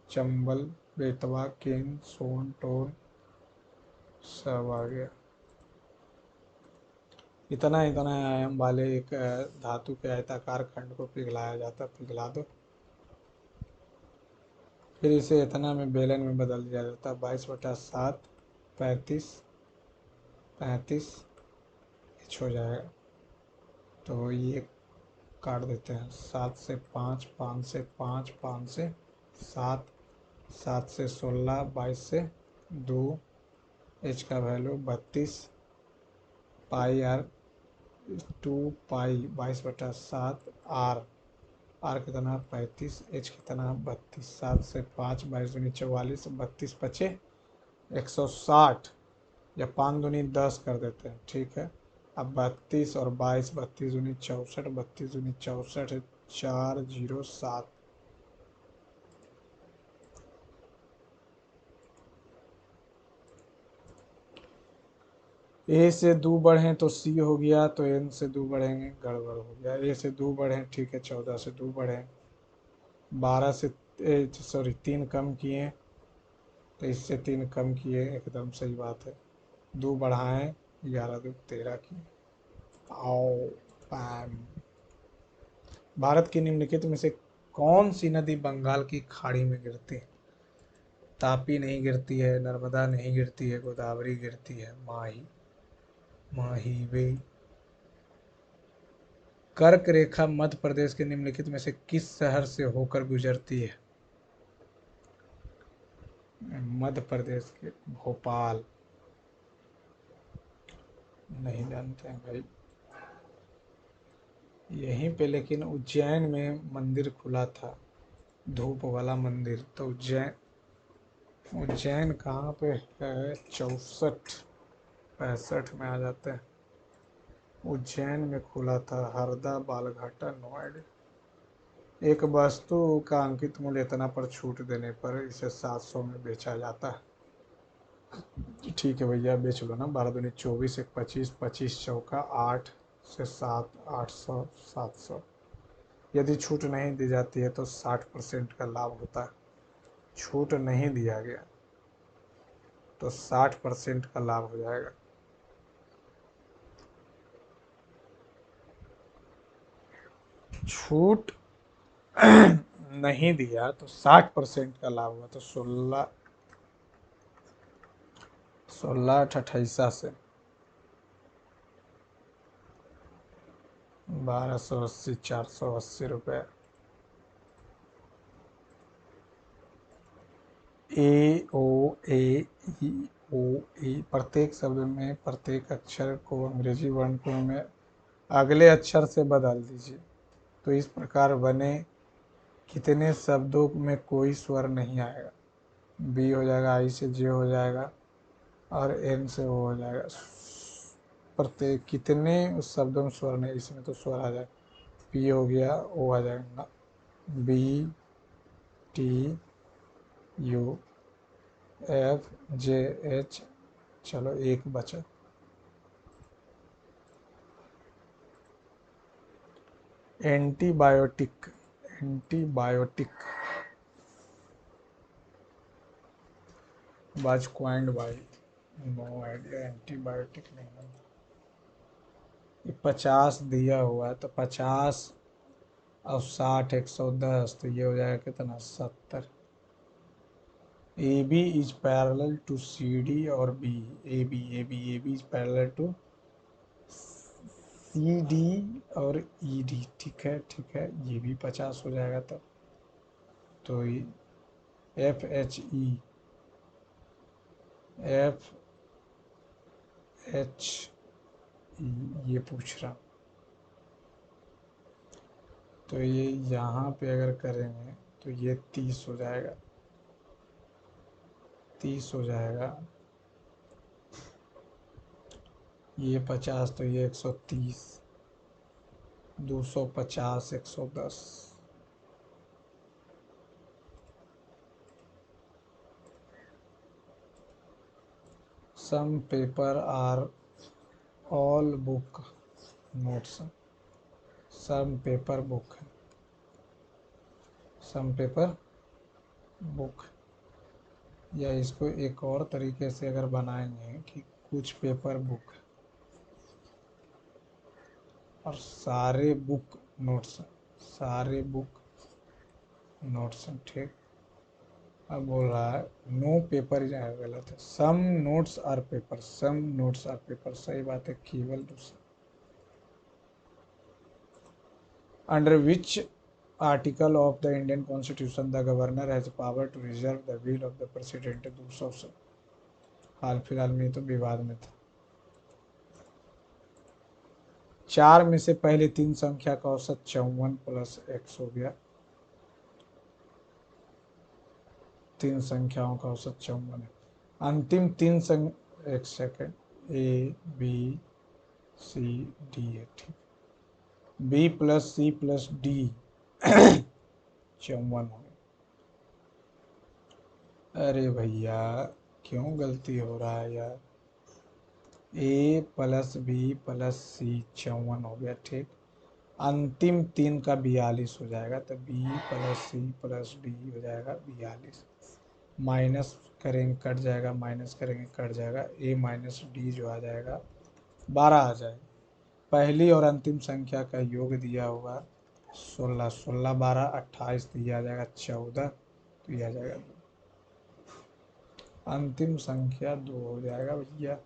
Chambal, Betwa, Ken, Son, Ton, सब आ गया। इतना इतना आयाम वाले एक धातु के आयताकार खंड को पिघलाया जाता, पिघला दो, फिर इसे इतना में बेलन में बदल दिया जाता। 22/7 35 35 हो जाएगा। तो ये काट देते हैं, 7 से 5, 5 से 5, 5 से 7, 7 से 16, 22 से 2, एच का value 32, pi are 2 pi 22/7 R, R कितना 35, एच कितना 32, 7 से 5, 22 दूनी 44, 32 पचे 160, या 5 दूनी 10 कर देते हैं, ठीक है। अब 32 और 22, 32 दूनी 64, 32 दूनी 64, 407। ए से 2 बढ़े तो सी हो गया, तो एन से 2 बढ़ेंगे गड़बड़ हो गया। ए से 2 बढ़े, ठीक है, 14 से 2 बढ़े, 12 से सॉरी 3 कम किए, तो इससे 3 कम किए, एकदम सही बात है। 2 बढ़ाएं, 11 2 13 किए। आओ पैम। भारत की निम्नलिखित में से कौन सी नदी बंगाल की खाड़ी में गिरती है। तापी नहीं गिरती है, नर्मदा नहीं गिरती है, गोदावरी गिरती है, माही, माही वे। कर्क रेखा मध्य प्रदेश के निम्नलिखित में से किस शहर से होकर गुजरती है। मध्य प्रदेश के भोपाल। नहीं जानते हैं भाई। यहीं पे लेकिन उज्जैन में मंदिर खुला था, धूप वाला मंदिर, तो उज्जैन, उज्जैन कहाँ पे है, 64 65 में आ जाते हैं। उज्जैन में खुला था, हरदा, बालघाटा, नोएडा। एक वस्तु का अंकित मूल्य इतना पर छूट देने पर इसे 700 में बेचा जाता है। ठीक है भैया, बेच लो ना। 12 दूनी 24, 1 25, 25 चौका 8 से 7, 800, 700। यदि छूट नहीं दी जाती है तो 60% का लाभ होता है। छूट नहीं दिया गया तो 60% का लाभ हो जाएगा। छूट नहीं दिया तो 60% का लाभ हुआ, तो 16 16 28 से 1280, 480 रुपये। ए ओ ए ई ओ ई, प्रत्येक शब्द में प्रत्येक अक्षर को अंग्रेजी वर्ण को में अगले अक्षर से बदल दीजिए, तो इस प्रकार बने कितने शब्दों में कोई स्वर नहीं आएगा। बी हो जाएगा, आई से जे हो जाएगा, और एन से ओ हो जाएगा। प्रत्येक कितने उस शब्दों में स्वर नहीं, इसमें तो स्वर आ जाएगा। पी हो गया, ओ आ जाएगा, B T U F J H, चलो एक बचा। Antibiotic, antibiotic was coined by, no idea, antibiotic नहीं है। ये 50 दिया हुआ है तो 50 और 60 110, तो ये हो जाएगा कितना 70। A B is parallel to C D और B. A B is parallel to C D और ई डी। ठीक है ठीक है, ये भी 50 हो जाएगा तब। तो F H E, F H E ये पूछ रहा। तो ये यहाँ पे अगर करेंगे तो ये 30 हो जाएगा, 30 हो जाएगा। ये 50 तो ये 130, 250 110। Some paper are all book notes. Some paper book है, सम पेपर बुक। या इसको एक और तरीके से अगर बनाएंगे कि कुछ पेपर बुक और सारे बुक नोट्स, सारे बुक नोट्स। ठीक, अब बोल रहा है नो पेपर इज, गलत है। Some notes are paper, some notes are paper, सही बात है, केवल दूसरा। Under which article of the Indian constitution the governor has power to reserve the will of the president. 200 हाल फिलहाल में तो विवाद में था। 4 में से पहले 3 संख्या का औसत 54 प्लस x हो गया। 3 संख्याओं का औसत 54 है। अंतिम 3 एक second, A B C D है। ठीक, B plus C plus D 54 हो गया। अरे भैया क्यों गलती हो रहा है यार। ए प्लस बी प्लस सी 54 हो गया। ठीक, अंतिम 3 का 42 हो जाएगा, तो B plus C plus D हो जाएगा 42। माइनस करेंगे कट जाएगा, माइनस करेंगे कट जाएगा, ए माइनस डी जो आ जाएगा 12 आ जाएगा। पहली और अंतिम संख्या का योग दिया हुआ 16, 16 12 28, तो यह आ जाएगा 14, तो यह आ जाएगा 2। अंतिम संख्या 2 हो जाएगा भैया।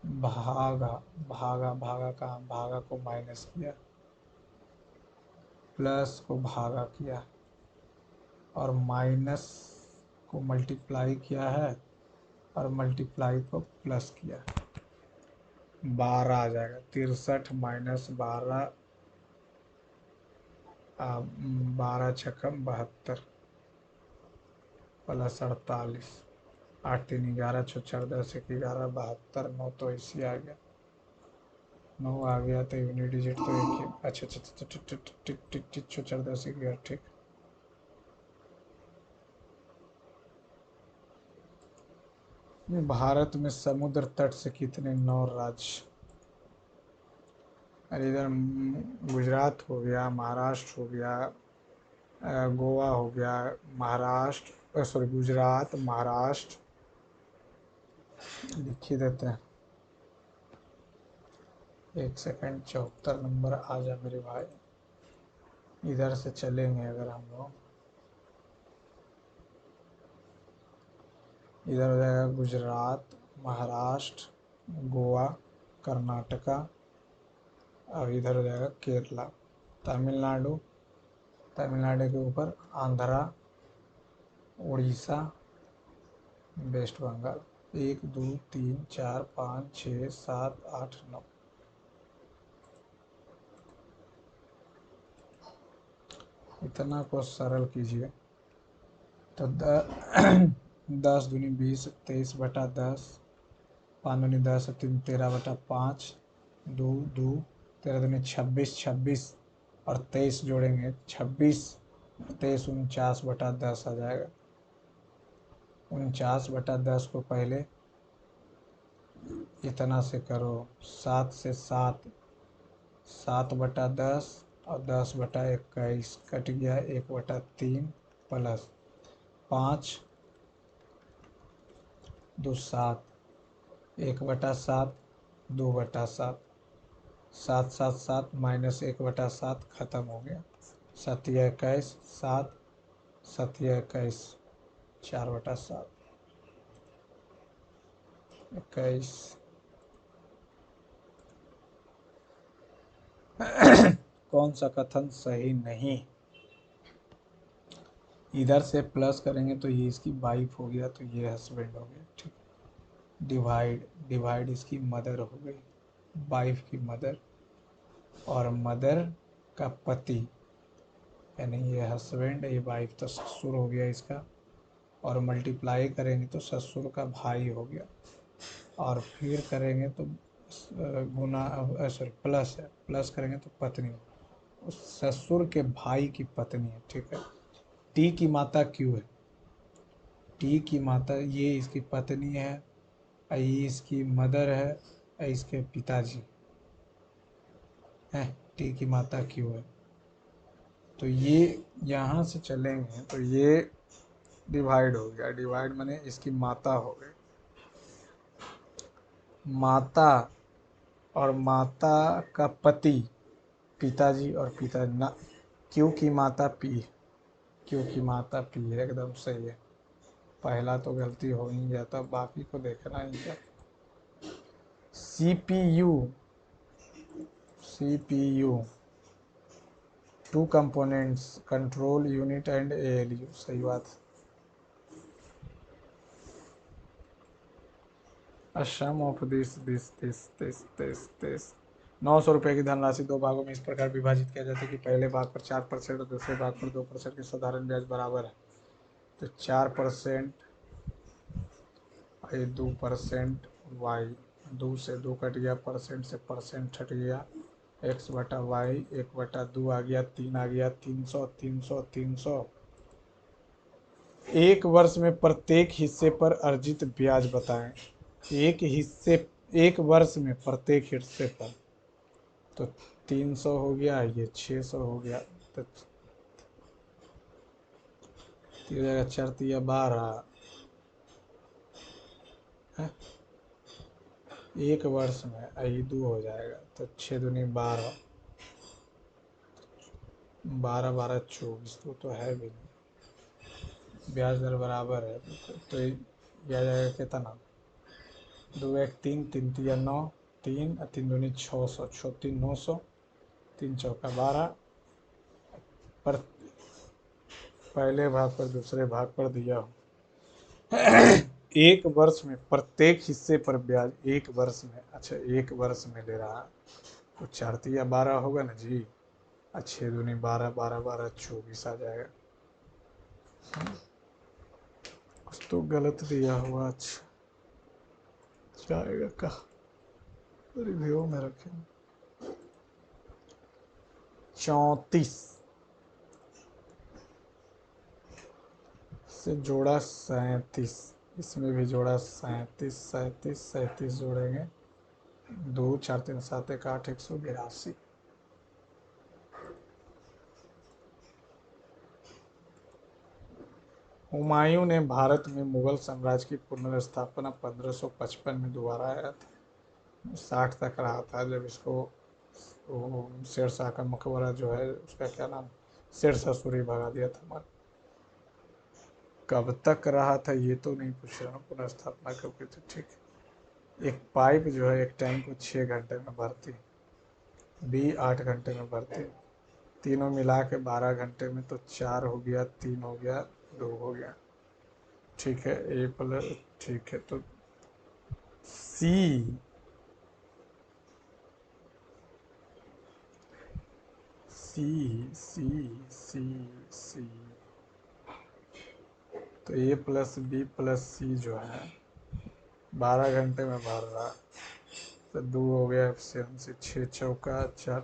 भागा, भागा भागा कहाँ, भागा को माइनस किया, प्लस को भागा किया, और माइनस को मल्टीप्लाई किया है, और मल्टीप्लाई को प्लस किया। 12 आ जाएगा। 63 माइनस 12, 12 छक्कम 72 प्लस 48, 8 3 11 6 4 10 1 11 72, 9 तो इसी आ गया। 9 आ गया तो यूनिट डिजिट तो एक ही। अच्छा अच्छा अच्छा, टिक टिक टिक टिक टिक 6 4 10 11। ठीक, भारत में समुद्र तट से कितने 9 राज्य। अरे इधर गुजरात हो गया, महाराष्ट्र हो गया, गोवा हो गया, महाराष्ट्र सॉरी गुजरात महाराष्ट्र, लिख ही देते हैं। एक सेकंड, 74 नंबर आ जा मेरे भाई। इधर से चलेंगे अगर हम लोग, इधर हो जाएगा गुजरात, महाराष्ट्र, गोवा, कर्नाटका, और इधर हो जाएगा केरला, तमिलनाडु, तमिलनाडु के ऊपर आंध्रा, उड़ीसा, वेस्ट बंगाल। 1 2 3 4 5 6 7 8 9। इतना को सरल कीजिए तो 10 दूनी 20, 23 बटा 10, 5 दूनी 10, 3 13 बटा 5, 2 2 13 दूनी 26, 26 और 23 जोड़ेंगे 26, 23 49 बटा 10 आ जाएगा। 49 बटा 10 को पहले इतना से करो, 7 से 7, 7 बटा 10 और 10 बटा 21 कट गया, 1 बटा 3 प्लस 5 2 7, 1/7, 2/7, 7/7 माइनस 1/7 खत्म हो गया। 7×21 7, 7×21 4/7, 21। कौन सा कथन सही नहीं? इधर से प्लस करेंगे तो ये इसकी वाइफ हो गया, तो ये हस्बैंड हो गया। ठीक, डिवाइड, डिवाइड इसकी मदर हो गई, वाइफ की मदर, और मदर का पति यानी ये हस्बैंड, ये वाइफ तो ससुर हो गया इसका, और मल्टीप्लाई करेंगे तो ससुर का भाई हो गया, और फिर करेंगे तो गुना, सॉरी प्लस है, प्लस करेंगे तो पत्नी, उस ससुर के भाई की पत्नी है। ठीक है, टी की माता क्यू है, टी की माता ये इसकी पत्नी है, ये इसकी मदर है, इसके पिताजी है, टी की माता क्यू है। तो ये यहाँ से चलेंगे तो ये डिवाइड हो गया, डिवाइड माने इसकी माता हो गई, माता और माता का पति, पिताजी और पिता ना, क्यू की माता पी, क्यू की माता पी है, एकदम सही है। पहला तो गलती हो ही गया था, बाकी को देखना ही क्या। CPU, CPU 2 components, control unit and ALU, सही बात। सम ऑफ दिस 900 रुपये की धनराशि दो भागों में इस प्रकार विभाजित किया जाता है कि पहले भाग पर 4% और दूसरे भाग पर 2% की साधारण ब्याज बराबर है। तो 4% ये 2% वाई, 2 से 2 कट गया, परसेंट से परसेंट हट गया, x/y, 1/2 आ गया, 3 आ गया, 300 300 300। एक वर्ष में प्रत्येक हिस्से पर अर्जित ब्याज बताएं। एक वर्ष में प्रत्येक हिस्से पर, तो 300 हो गया, ये 600 हो गया, तो 4×4=12 है। एक वर्ष में यही 2 हो जाएगा, तो 6×2=12, 12×12=24, तो है भी नहीं, ब्याज दर बराबर है, तो ये आ जाएगा कितना, 2×1 3, 3×3=9, 3 3×2 600, 6×3=900, 3×4=12, पर पहले भाग पर दूसरे भाग पर दिया हो। एक वर्ष में प्रत्येक हिस्से पर ब्याज, एक वर्ष में, अच्छा एक वर्ष में ले रहा है, तो 4×3=12 होगा ना जी, 6×2=12, 12×12=24 आ जाएगा। कुछ तो गलत दिया हुआ, अच्छा जाएगा कहा, रिव्यू में रखें। 34 से जोड़ा 37, इसमें भी जोड़ा 37, 37 37 जोड़ेंगे, 2 4 3 7 1 8 182। हुमायूं ने भारत में मुगल साम्राज्य की पुनर्स्थापना 1555 में दोबारा आया था। 60 तक रहा था जब इसको शेरशाह का मकबरा जो है उसका क्या नाम, शेरशाह सूरी भगा दिया था। कब तक रहा था ये तो नहीं पूछ रहा हूँ, पुनर्स्थापना कब की थी। ठीक है, एक पाइप जो है एक टैंक को 6 घंटे में भरती, बी 8 घंटे में भरती, तीनों मिला के 12 घंटे में, तो 4 हो गया, 3 हो गया, 2 हो गया। ठीक है, ए प्लस, ठीक है, तो सी, सी सी सी सी, तो A+B+C जो है 12 घंटे में भर रहा, तो 2 हो गया, एफिशिएंसी से 6×4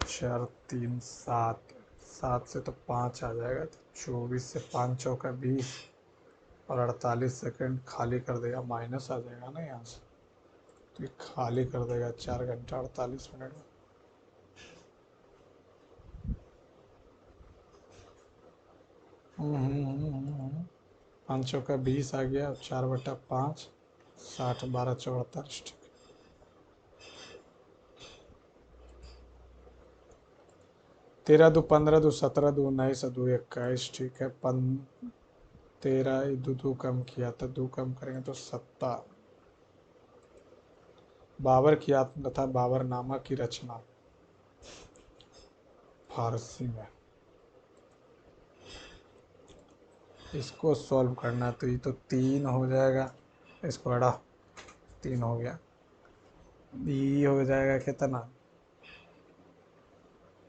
4 3 7, 7 से तो 5 आ जाएगा, तो 24 से 5×4=20, और 48 सेकंड खाली कर देगा, माइनस आ जाएगा ना यहाँ से, तो ये खाली कर देगा 4 घंटा 48 मिनट में। हम्म 5×4=20 आ गया, 4/5, 60 12 44 ठीक। 13 दो 15 दो 17 दो 19 दो 21 ठीक है। 13 दो दो कम किया था, दो कम करेंगे तो 7। बाबर की आत्मकथा, बाबरनामा की रचना फारसी में। इसको सॉल्व करना तो ये तो 3 हो जाएगा, इसको हटा, 3 हो गया। ये हो जाएगा कितना,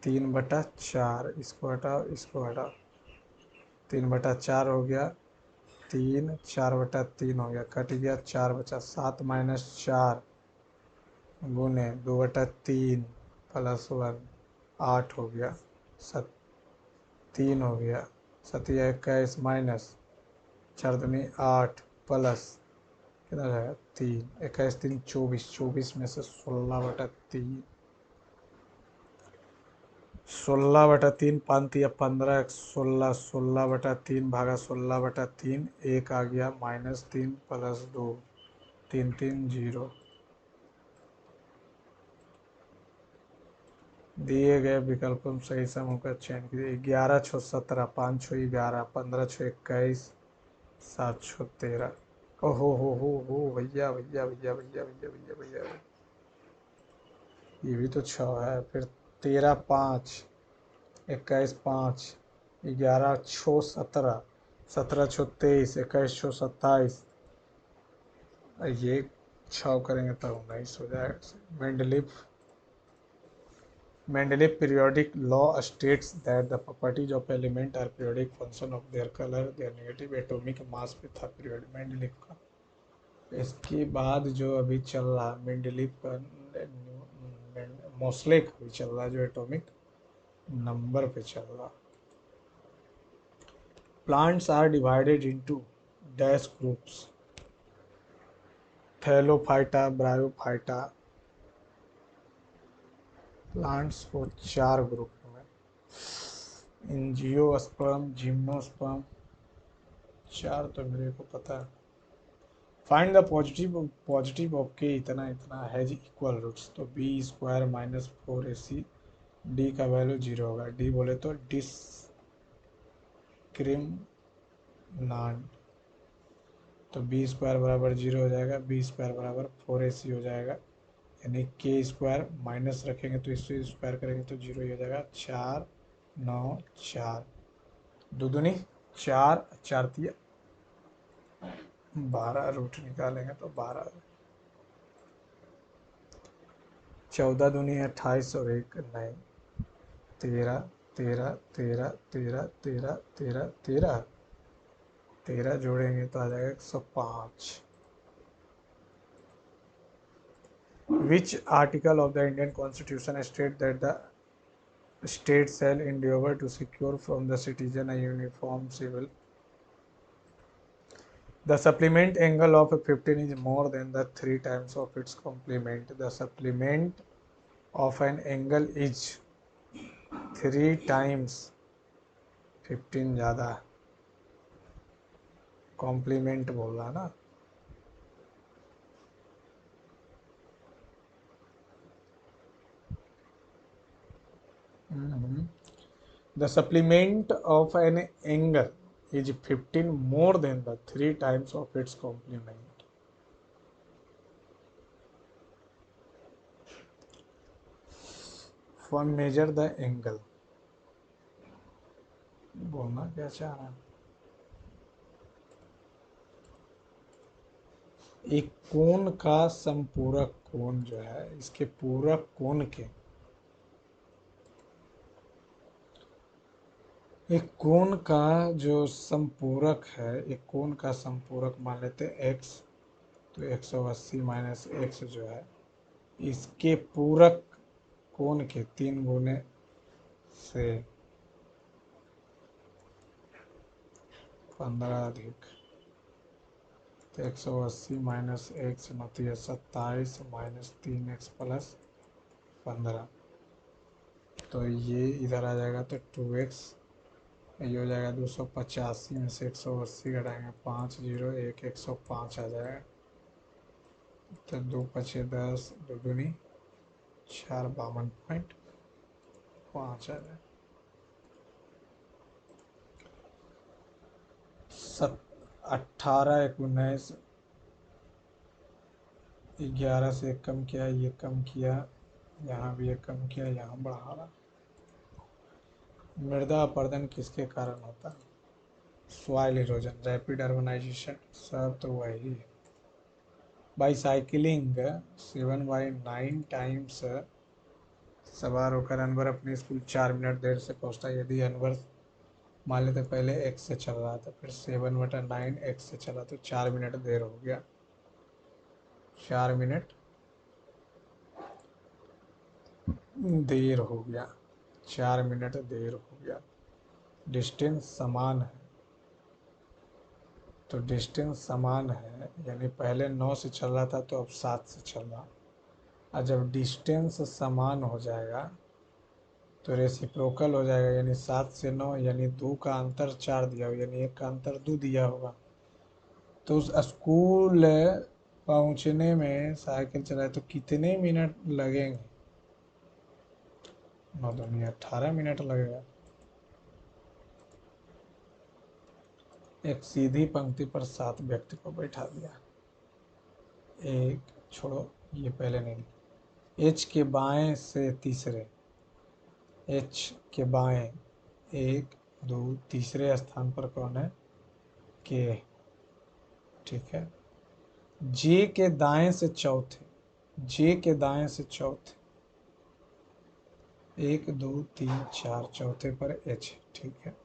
3/4, इसको हटाओ, इसको हटाओ, 3/4 हो गया, 3 4/3 हो गया, कट गया, 4 बचा, 7 - 4 गुने 2/3 +1 8 हो गया, 3 हो गया, 7 × 21 माइनस 4 दूनी 8 प्लस कितना जाएगा 3, 21 3 24, 24 में से 16/3, 16/3 5 या 15 16, 16/3 भागा 16/3 1 आ गया, -3 +2 3 3 0। दिए गए विकल्पों में सही समूह का चयन कीजिए। 11 6 17, 5 6 11, 15 6 21, 7 6 13। हो भैया भैया भैया भैया भैया भैया भैया, ये भी तो 6 है। फिर 13 5, 21 5, 11 6 17, 17 6 23, 21 6 27, ये 6 करेंगे तो 19 हो जाएगा। Mendeleev periodic law states that the properties of element are periodic function of their color, their negative atomic mass पे था period मेंडलीव का। इसके बाद जो अभी चल रहा मेंडलीव का मोस्ले का भी चल रहा, जो एटॉमिक नंबर पे चल रहा। Plants are divided into dash groups, thallophyta, bryophyta. Plants को 4 ग्रुप में, एंजियोस्पर्म, जिम्नोस्पर्म, 4 तो मेरे को पता है। फाइंड द पॉजिटिव ऑफ के इतना इतना हैज इक्वल रूट्स, तो b² - 4ac, डी का वैल्यू 0 होगा। डी बोले तो डिस्क्रिमिनांट, तो b² = 0 हो जाएगा, b² = 4ac हो जाएगा, यानी k² माइनस रखेंगे तो इससे स्क्वायर करेंगे तो 0 ही हो जाएगा। 4 9 4, 2 दूनी 4, 4 तिया 12, रूट निकालेंगे तो 12, 14 दूनी 28 और 1 9, 13 13 13 13 13 13 13 13 जोड़ेंगे तो आ जाएगा 105। Which article of the Indian Constitution state that the state shall endeavor to secure from the citizen a uniform civil? The supplement angle of 15 is more than the 3 times of its complement. The supplement of an angle is 3 times 15 ज़्यादा, complement बोल रहा ना। The supplement of an angle is 15 more than the 3 times of its complement. For measure the angle, बोलना क्या चाह रहा है। एक कोण का संपूरक कोण जो है, इसके पूरक कोण के, एक कोण का जो संपूरक है, एक कोण का संपूरक मान लेते हैं x, तो 180 माइनस x जो है, इसके पूरक कोण के 3 गुने से 15 अधिक, तो 180 minus x 27 minus 3x plus 15, तो ये इधर आ जाएगा तो 2x, ये हो जाएगा 285 में से 180 घटाएंगे 5 0 1 105 आ जाएगा। तो 2×5 = 10, 2×2 = 4, 52.5 आ जाए। 18, 19, 11 से एक कम किया, ये कम किया, यहाँ भी एक कम किया, यहाँ बढ़ा रहा। मृदा अपरदन किसके कारण होता है? सॉइल इरोजन, रैपिड अर्बनाइजेशन, सब तो वही है। बाईसाइकिलिंग 7/9 टाइम्स सवार होकर अनवर अपने स्कूल 4 मिनट देर से पहुंचता। यदि अनवर मान लेते पहले x से चल रहा था, फिर 7/9 x से चला तो 4 मिनट देर हो गया। 4 मिनट देर हो गया, 4 मिनट देर हो गया। डिस्टेंस समान है, तो डिस्टेंस समान है यानी पहले 9 से चल रहा था तो अब 7 से चल रहा। और जब डिस्टेंस समान हो जाएगा तो रेसिप्रोकल हो जाएगा, यानी 7 से 9 यानी 2 का अंतर 4 दिया होगा, यानी 1 का अंतर 2 दिया होगा। तो उस स्कूल पहुंचने में साइकिल चलाए तो कितने मिनट लगेंगे? 9×2 = 18 मिनट लगेगा। एक सीधी पंक्ति पर 7 व्यक्ति को बैठा दिया। एक छोड़ो, ये पहले नहीं। एच के बाएं से तीसरे, एच के बाएं 1, 2, तीसरे स्थान पर कौन है? के, ठीक है। जे के दाएं से चौथे, जे के दाएं से चौथे 1, 2, 3, 4, चौथे पर एच, ठीक है।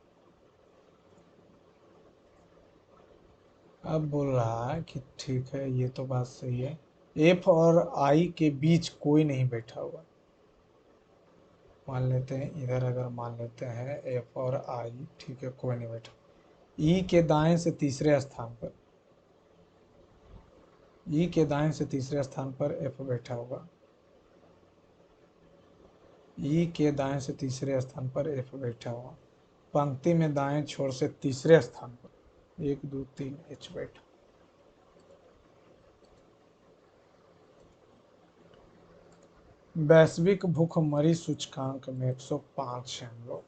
अब बोल रहा है कि ठीक है, ये तो बात सही है, एफ और आई के बीच कोई नहीं बैठा हुआ। मान लेते हैं इधर, अगर मान लेते हैं एफ और आई, ठीक है, कोई नहीं बैठा। ई के दाएं से तीसरे स्थान पर, ई के दाएं से तीसरे स्थान पर एफ बैठा होगा। ई के दाएं से तीसरे स्थान पर एफ बैठा हुआ। पंक्ति में दाएं छोर से तीसरे स्थान पर 1, 2, 3 एच बैठा। वैश्विक भूखमरी सूचकांक में 105 है हम लोग,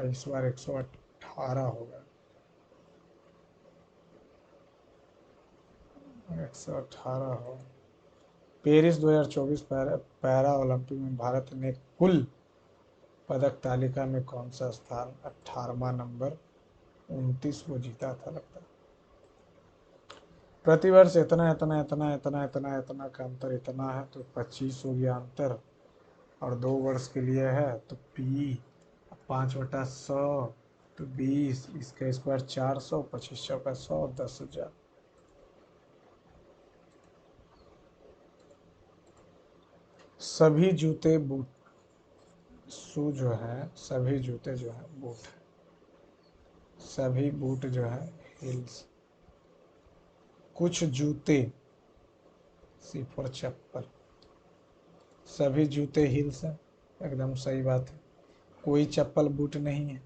इस बार 118 होगा। 118 हो। पेरिस 2024 पैरा ओलंपिक में भारत ने कुल पदक तालिका में कौन सा स्थान? 18वां नंबर, 29 वो जीता था लगता है। प्रतिवर्ष इतना इतना इतना इतना इतना इतना का अंतर इतना है तो 25 हो गया अंतर, और 2 वर्ष के लिए है तो पी 5/100 तो 20, इसका स्क्वायर 400, 25 का 100, 10,000। सभी जूते बूट, शू जो है, सभी जूते जो है बूट है, सभी बूट जो है हिल्स। कुछ जूते, सिर्फ और चप्पल, सभी जूते हिल्स हैं, एकदम सही बात है। कोई चप्पल बूट नहीं है,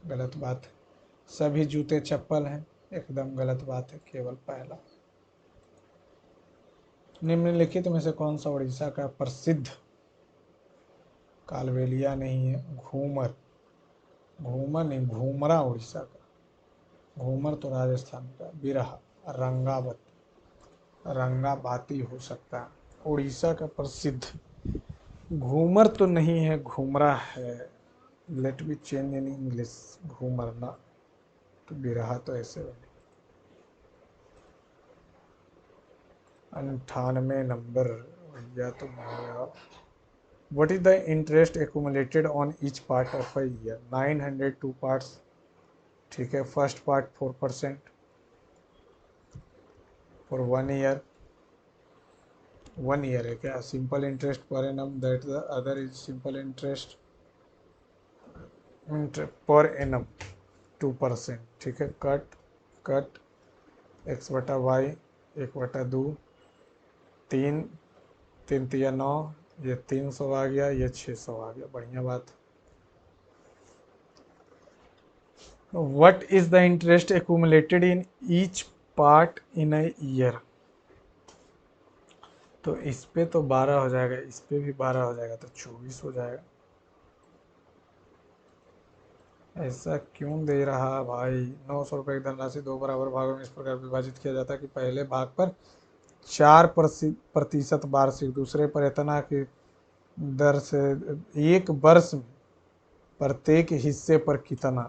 गलत बात है। सभी जूते चप्पल हैं, एकदम गलत बात है, केवल पहला। निम्नलिखित में से कौन सा उड़ीसा का प्रसिद्ध, कालबेलिया नहीं है, घूमर, घूमर नहीं, घूमरा उड़ीसा का, घूमर तो राजस्थान का, बिरहा, रंगावत, रंगाबाती हो सकता है। उड़ीसा का प्रसिद्ध घूमर तो नहीं है, घूमरा है। Let be change in English, Ghoomar ना, तो बिरहा तो ऐसे बने। 98 नंबर भैया तुम हो यार। What is the interest accumulated on each part of a year? 902 parts, ठीक है। First part 4% for 1 year, 1 year है क्या? Simple interest per annum, that the other is simple interest per annum 2%, ठीक है। कट कट x/y 1/2, 3, 3×3 = 9, ये 300 आ गया, ये 600 आ गया, बढ़िया बात। What is the interest accumulated in each part in a year? तो इस पे तो 12 हो जाएगा, इस पे भी 12 हो जाएगा, तो 24 हो जाएगा। ऐसा क्यों दे रहा भाई? 900 रुपये की धनराशि दो बराबर भागों में इस प्रकार विभाजित किया जाता है कि पहले भाग पर 4% वार्षिक, दूसरे पर इतना की दर से एक वर्ष में प्रत्येक हिस्से पर कितना,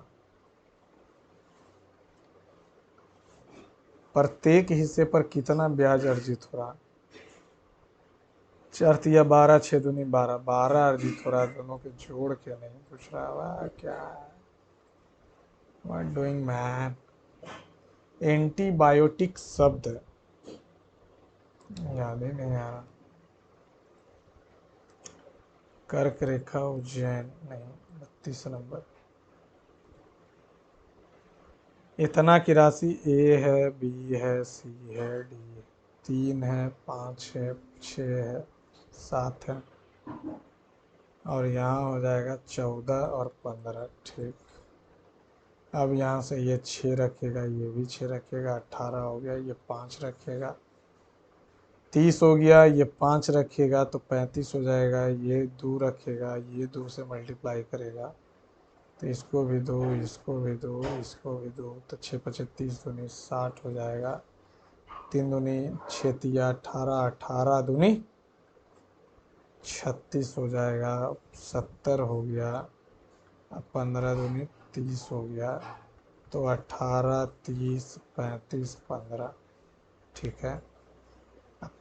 प्रत्येक हिस्से पर कितना ब्याज अर्जित हो रहा? अर्थ या 12 6 दूनी 12, 12 अर्जित हो रहा है, दोनों के जोड़ के नहीं पूछ रहा। वाह क्या, व्हाट डूइंग मैन। एंटीबायोटिक शब्द याद ही नहीं आ रहा। कर्क रेखा उज्जैन नहीं, 32 नंबर। इतना की राशि ए है, बी है, सी है, डी है, 3 है, 5 है, 6 है, 7 है, और यहाँ हो जाएगा 14 और 15। ठीक, अब यहाँ से ये 6 रखेगा, ये भी 6 रखेगा, 18 हो गया, ये 5 रखेगा, 30 हो गया, ये 5 रखेगा तो 35 हो जाएगा, ये 2 रखेगा, ये 2 से मल्टीप्लाई करेगा, तो इसको भी दो, इसको भी दो, इसको भी दो, तो 6 पचे 30 दूनी 60 हो जाएगा, 3 दूनी 6 तिया 18, 18 दूनी 36 हो जाएगा, 70 हो गया, 15 दूनी 30 हो गया, तो 18 30 35 15। ठीक है,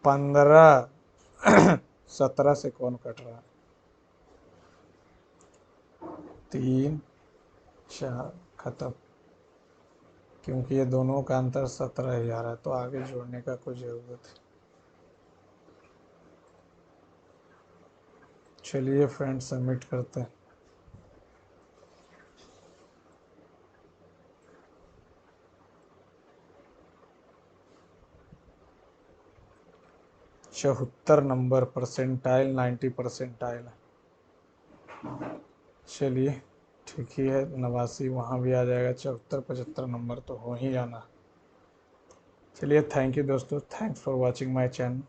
15 17 से कौन कट रहा है? 3 4 खत्म, क्योंकि ये दोनों का अंतर 17 ही आ रहा है, तो आगे जोड़ने का कोई ज़रूरत है। चलिए फ्रेंड, सबमिट करते हैं। चौहत्तर नंबर, परसेंटाइल 90 परसेंटाइल है। चलिए ठीक ही है, 89 वहाँ भी आ जाएगा, 74 75 नंबर तो हो ही जाना। चलिए थैंक यू दोस्तों, thanks for watching my channel.